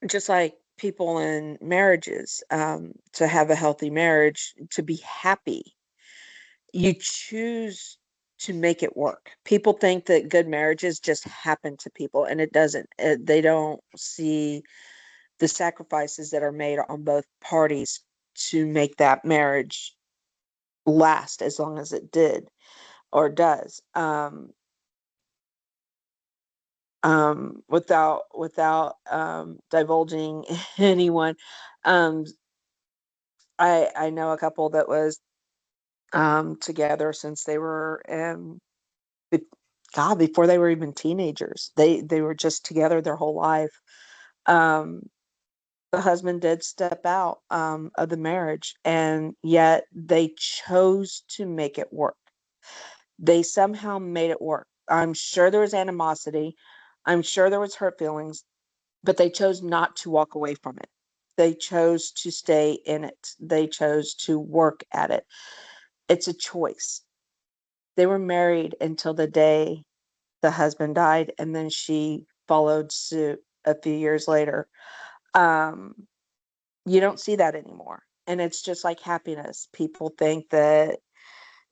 just like people in marriages, to have a healthy marriage, to be happy, you choose to make it work. People think that good marriages just happen to people, and it doesn't. They don't see the sacrifices that are made on both parties to make that marriage last as long as it did or does. Without divulging anyone, um, I know a couple that was together since they were be- God, before they were even teenagers. They were just together their whole life. Um, the husband did step out of the marriage, and yet they chose to make it work. They somehow made it work. I'm sure there was animosity. I'm sure there was hurt feelings, but they chose not to walk away from it. They chose to stay in it. They chose to work at it. It's a choice. They were married until the day the husband died, and then she followed suit a few years later. Um, you don't see that anymore. And it's just like happiness. People think that,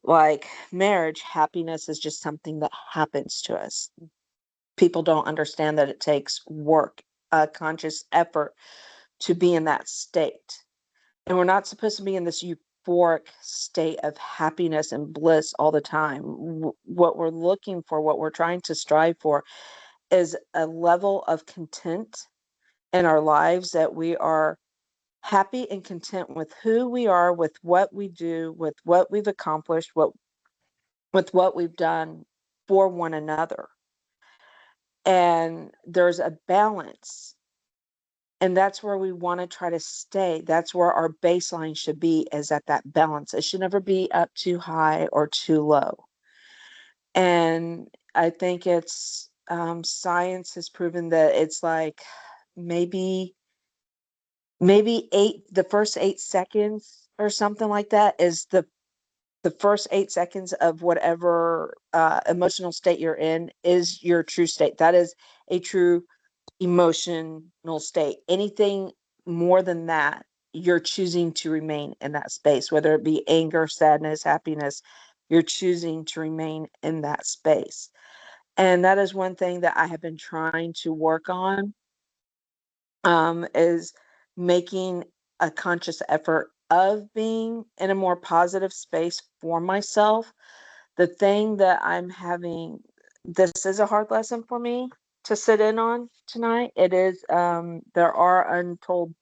like marriage, happiness is just something that happens to us. People don't understand that it takes work, a conscious effort to be in that state. And we're not supposed to be in this euphoric state of happiness and bliss all the time. What we're looking for, what we're trying to strive for, is a level of content in our lives that we are happy and content with who we are, with what we do, with what we've accomplished, with what we've done for one another. And there's a balance, and that's where we want to try to stay. That's where our baseline should be, is at that balance. It should never be up too high or too low. And I think it's science has proven that it's like maybe the first 8 seconds or something like that is the first 8 seconds of whatever emotional state you're in is your true state. That is a true emotional state. Anything more than that, you're choosing to remain in that space, whether it be anger, sadness, happiness, you're choosing to remain in that space. And that is one thing that I have been trying to work on, is making a conscious effort of being in a more positive space for myself. The thing that I'm having, this is a hard lesson for me to sit in on tonight. It is, there are untold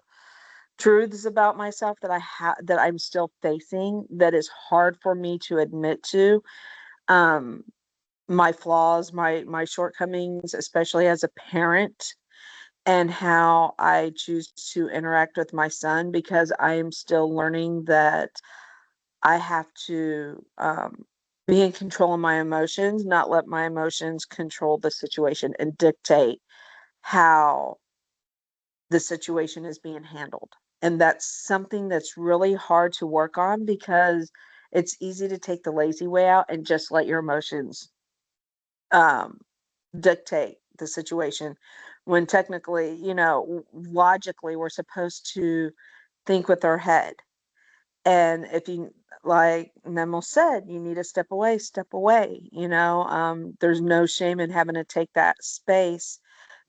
truths about myself that that I'm still facing, that is hard for me to admit to. Um, my flaws, my shortcomings, especially as a parent, and how I choose to interact with my son, because I am still learning that I have to be in control of my emotions, not let my emotions control the situation and dictate how the situation is being handled. And that's something that's really hard to work on, because it's easy to take the lazy way out and just let your emotions um, dictate the situation, when technically, logically, we're supposed to think with our head. And if you, like Memo said, you need to step away, step away. There's no shame in having to take that space,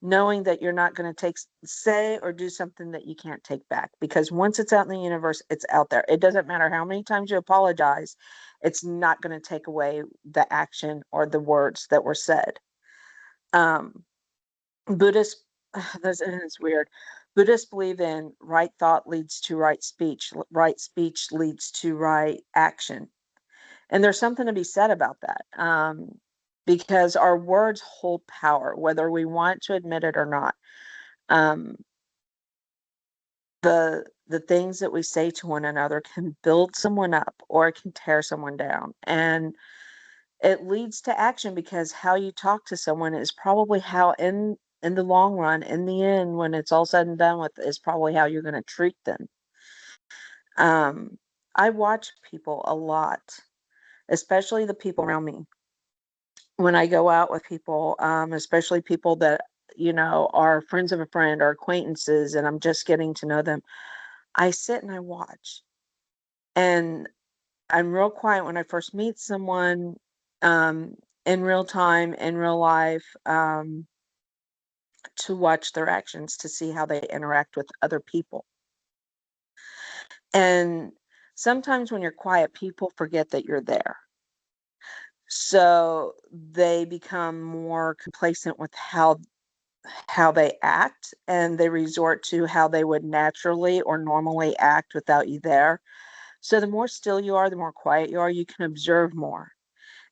knowing that you're not going to say or do something that you can't take back, because once it's out in the universe, it's out there. It doesn't matter how many times you apologize, it's not going to take away the action or the words that were said. um Buddhist, this is weird. Buddhists believe in right thought leads to right speech leads to right action. And there's something to be said about that. because our words hold power, whether we want to admit it or not. Um, the things that we say to one another can build someone up or it can tear someone down. And it leads to action, because how you talk to someone is probably how in the long run, in the end, when it's all said and done with, is probably how you're going to treat them. Um, I watch people a lot, especially the people around me. When I go out with people, especially people that, are friends of a friend or acquaintances, and I'm just getting to know them, I sit and I watch. And I'm real quiet when I first meet someone, um, in real time, in real life, to watch their actions, to see how they interact with other people. And sometimes when you're quiet, people forget that you're there. So they become more complacent with how they act, and they resort to how they would naturally or normally act without you there. So the more still you are, the more quiet you are, you can observe more.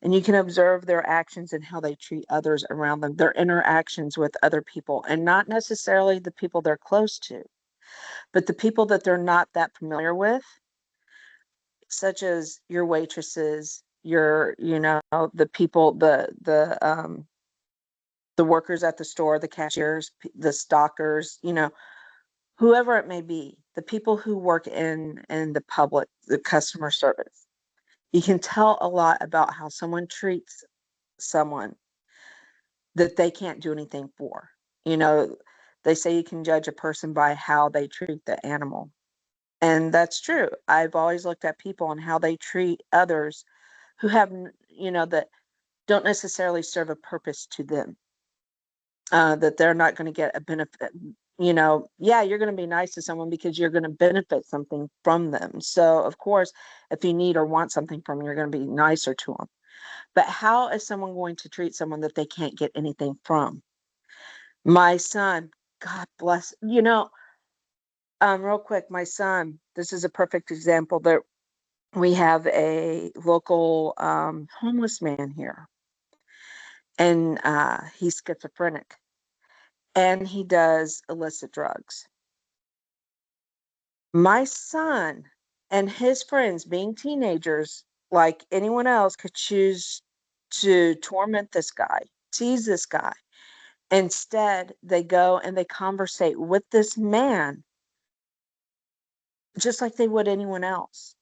And you can observe their actions and how they treat others around them, their interactions with other people, and not necessarily the people they're close to, but the people that they're not that familiar with, such as your waitresses, the people, the workers at the store, the cashiers, the stockers, whoever it may be, the people who work in the public, the customer service. You can tell a lot about how someone treats someone that they can't do anything for. You know, they say you can judge a person by how they treat the animal. And that's true. I've always looked at people and how they treat others who have, that don't necessarily serve a purpose to them, that they're not going to get a benefit. Yeah, you're going to be nice to someone because you're going to benefit something from them. So, of course, if you need or want something from them, you're going to be nicer to them. But how is someone going to treat someone that they can't get anything from? My son, God bless, real quick, my son, this is a perfect example that we have a local homeless man here, and he's schizophrenic, and he does illicit drugs. My son and his friends, being teenagers, like anyone else, could choose to torment this guy, tease this guy. Instead, they go and they conversate with this man just like they would anyone else.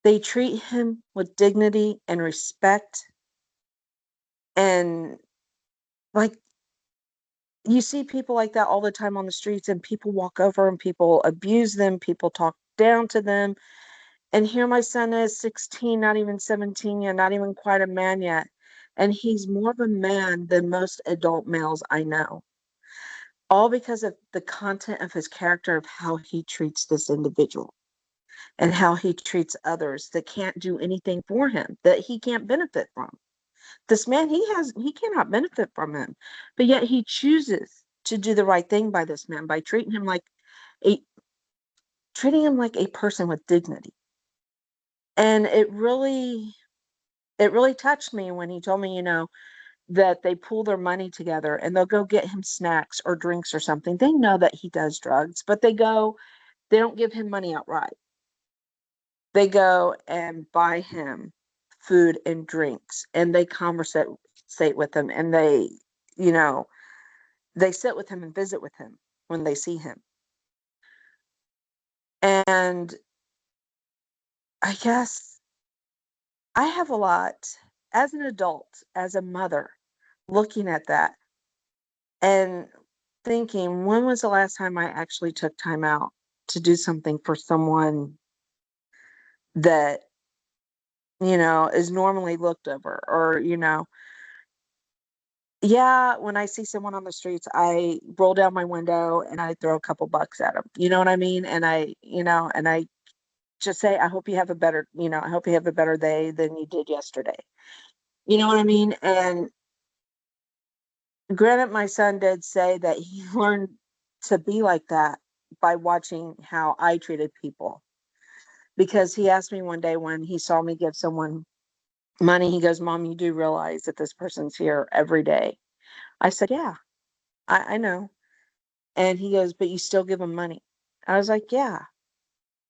They treat him with dignity and respect. And like, you see people like that all the time on the streets, and people walk over and people abuse them, people talk down to them. And here my son is 16, not even 17 yet, not even quite a man yet. And he's more of a man than most adult males I know. All because of the content of his character, of how he treats this individual and how he treats others that can't do anything for him, that he can't benefit from. This man, he cannot benefit from him, but yet he chooses to do the right thing by this man by a treating him like a person with dignity. And it really touched me when he told me, that they pool their money together and they'll go get him snacks or drinks or something. They know that he does drugs, but they don't give him money outright. They go and buy him food and drinks, and they conversate with him, and you know, they sit with him and visit with him when they see him. And I guess I have a lot as an adult, as a mother, looking at that and thinking, when was the last time I actually took time out to do something for someone that, is normally looked over? Or, yeah, when I see someone on the streets, I roll down my window and I throw a couple bucks at them. You know what I mean? And I just say, I hope you have a better day than you did yesterday. You know what I mean? And granted, my son did say that he learned to be like that by watching how I treated people. Because he asked me one day when he saw me give someone money. He goes, Mom, you do realize that this person's here every day. I said, yeah, I know. And he goes, but you still give them money. I was like, yeah,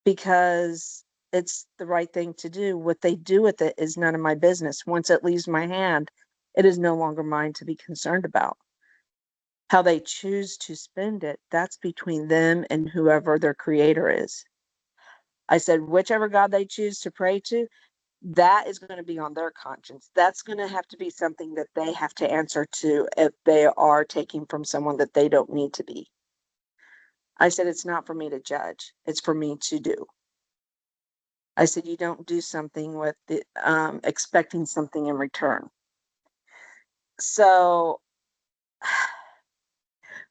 because it's the right thing to do. What they do with it is none of my business. Once it leaves my hand, it is no longer mine to be concerned about. How they choose to spend it, that's between them and whoever their creator is. I said, whichever God they choose to pray to, that is going to be on their conscience. That's going to have to be something that they have to answer to if they are taking from someone that they don't need to be. I said, it's not for me to judge. It's for me to do. I said, you don't do something with the expecting something in return. So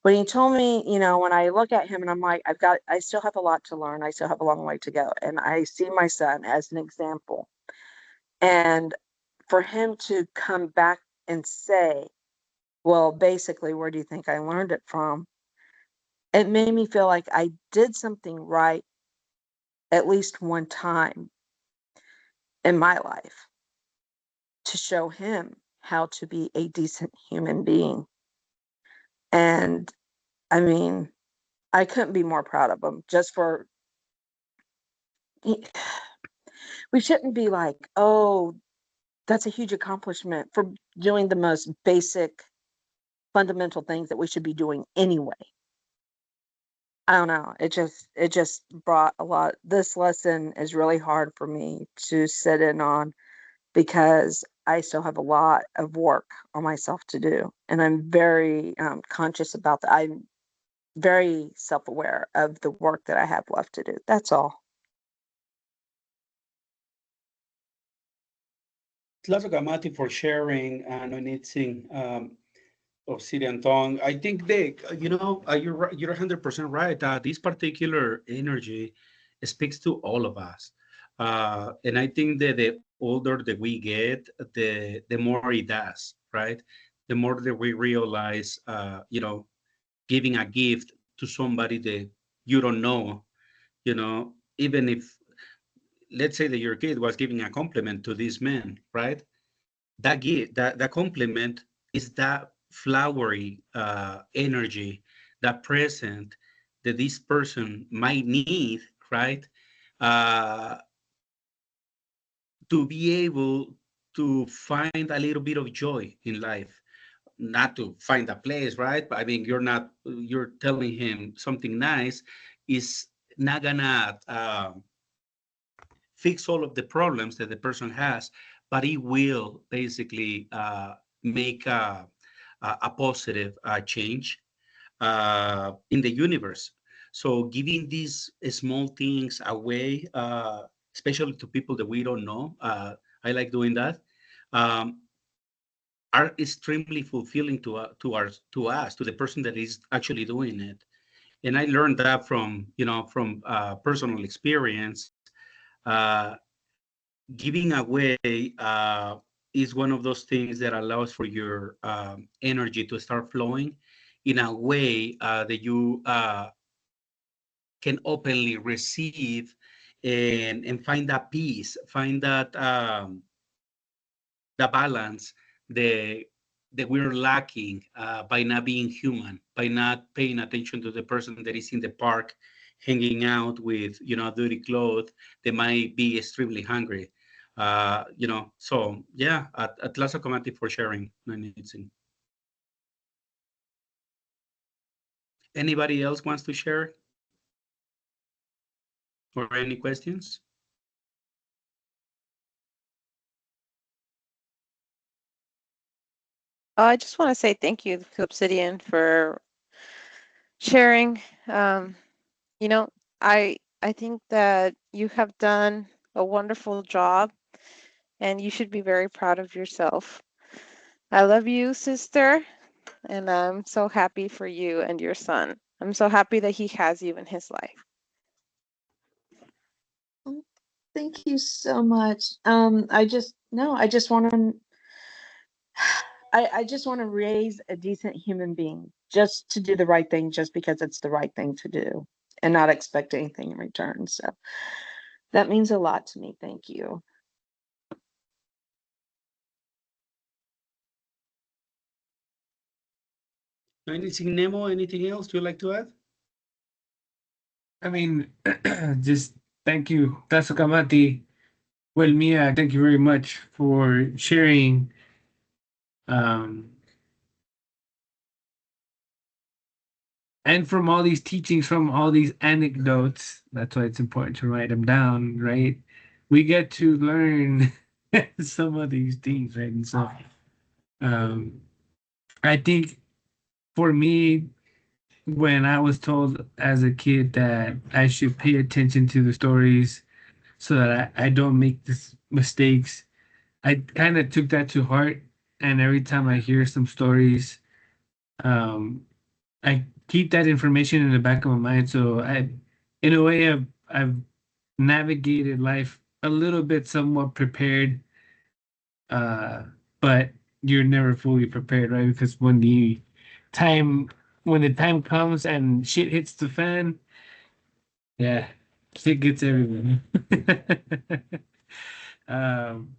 when he told me, when I look at him and I'm like, I still have a lot to learn. I still have a long way to go. And I see my son as an example. And for him to come back and say, well, basically, where do you think I learned it from? It made me feel like I did something right at least one time in my life to show him how to be a decent human being. And I mean, I couldn't be more proud of him just for, we shouldn't be like, oh, that's a huge accomplishment for doing the most basic, fundamental things that we should be doing anyway. I don't know. It just brought a lot. This lesson is really hard for me to sit in on because I still have a lot of work on myself to do, and I'm very conscious about that. I'm very self-aware of the work that I have left to do. That's all.
Tlazocamati for sharing and noticing obsidian tongue. I think they, you're 100% right. This particular energy speaks to all of us. And I think that the older that we get, the more it does, right? The more that we realize, giving a gift to somebody that you don't know, even if, let's say that your kid was giving a compliment to this man, right? That gift, that compliment is that flowery energy, that present that this person might need, right? Uh, to be able to find a little bit of joy in life, not to find a place, right? But I mean, you're telling him something nice is not gonna fix all of the problems that the person has, but it will basically make a positive change in the universe. So giving these small things away, especially to people that we don't know, I like doing that. Um, are extremely fulfilling to us, to the person that is actually doing it. And I learned that from personal experience. Uh, Giving away is one of those things that allows for your energy to start flowing in a way that you can openly receive and find that peace, find that the balance that we're lacking by not being human, by not paying attention to the person that is in the park hanging out with dirty clothes. They might be extremely hungry. So yeah, at Lazo Comati for sharing. Anybody else wants to share or any questions?
I just want to say thank you to Obsidian for sharing. Um, you know, I think that you have done a wonderful job, and you should be very proud of yourself. I love you, sister, and I'm so happy for you and your son. I'm so happy that he has you in his life.
Oh, thank you so much. I just no, I just want to I just want to raise a decent human being just to do the right thing just because it's the right thing to do and not expect anything in return. So that means a lot to me. Thank you.
Anything, Nemo? Anything else you'd like to add?
I mean, just thank you, Tasokamati. Well, Mia, thank you very much for sharing. Um, and from all these teachings, from all these anecdotes, that's why it's important to write them down, right? We get to learn some of these things, right? And so, um, I think for me, when I was told as a kid that I should pay attention to the stories so that I don't make this mistakes, I kind of took that to heart. And every time I hear some stories, um, I keep that information in the back of my mind. So in a way, I've navigated life a little bit somewhat prepared, uh, but you're never fully prepared, right? Because time when the time comes and shit hits the fan, yeah, shit gets everywhere. um,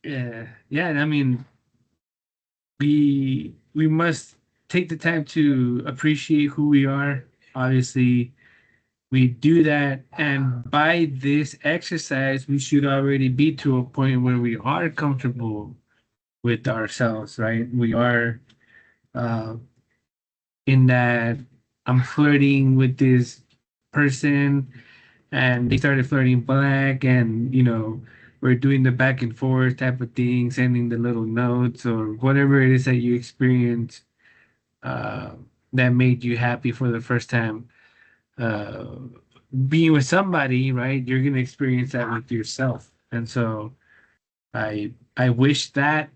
yeah. And I mean, we must take the time to appreciate who we are. Obviously, we do that, and by this exercise, we should already be to a point where we are comfortable with ourselves, right? We are uh, in that I'm flirting with this person and they started flirting back, and we're doing the back and forth type of thing, sending the little notes or whatever it is that you experience uh, that made you happy for the first time. uh, Being with somebody, right? You're gonna experience that with yourself, and so I wish that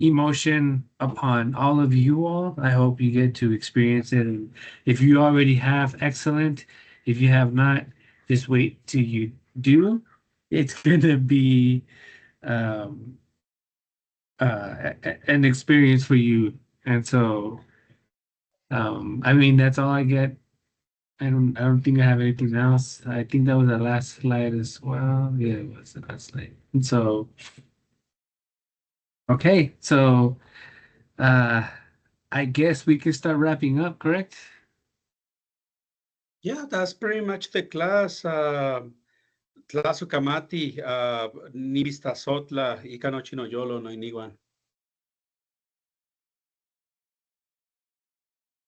emotion upon all of you all. I hope you get to experience it. And if you already have, excellent. If you have not, just wait till you do. It's gonna be um, an experience for you. And so, I mean, that's all I get. I don't think I have anything else. I think that was the last slide as well. Yeah, it was the last slide. And so, okay, so uh, I guess we can start wrapping up, correct?
Yeah, that's pretty much the class. Tlasukamati, Nibista Sotla, Ikanochino Yolo, no Iniguan.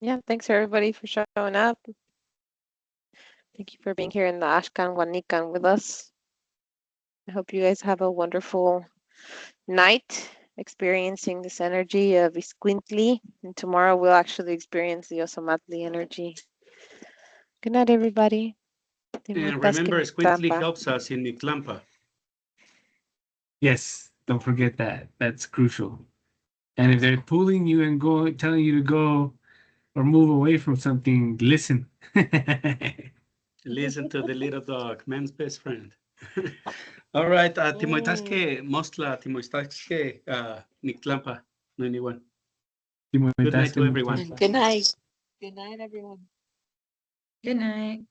Yeah, thanks everybody for showing up. Thank you for being here in the Ashkan Wanikan with us. I hope you guys have a wonderful night experiencing this energy of Isquintli. And tomorrow we'll actually experience the Ozomahtli energy. Good night, everybody.
And remember, Squintly helps us in Mictlampa.
Yes, don't forget that. That's crucial. And if they're pulling you and telling you to go or move away from something, listen.
Listen to the little dog, man's best friend. All right, Timoitaske, Mostla, Timoitaske, Mictlampa, no anyone. Good night to everyone.
Good night. Good night, everyone.
Good night.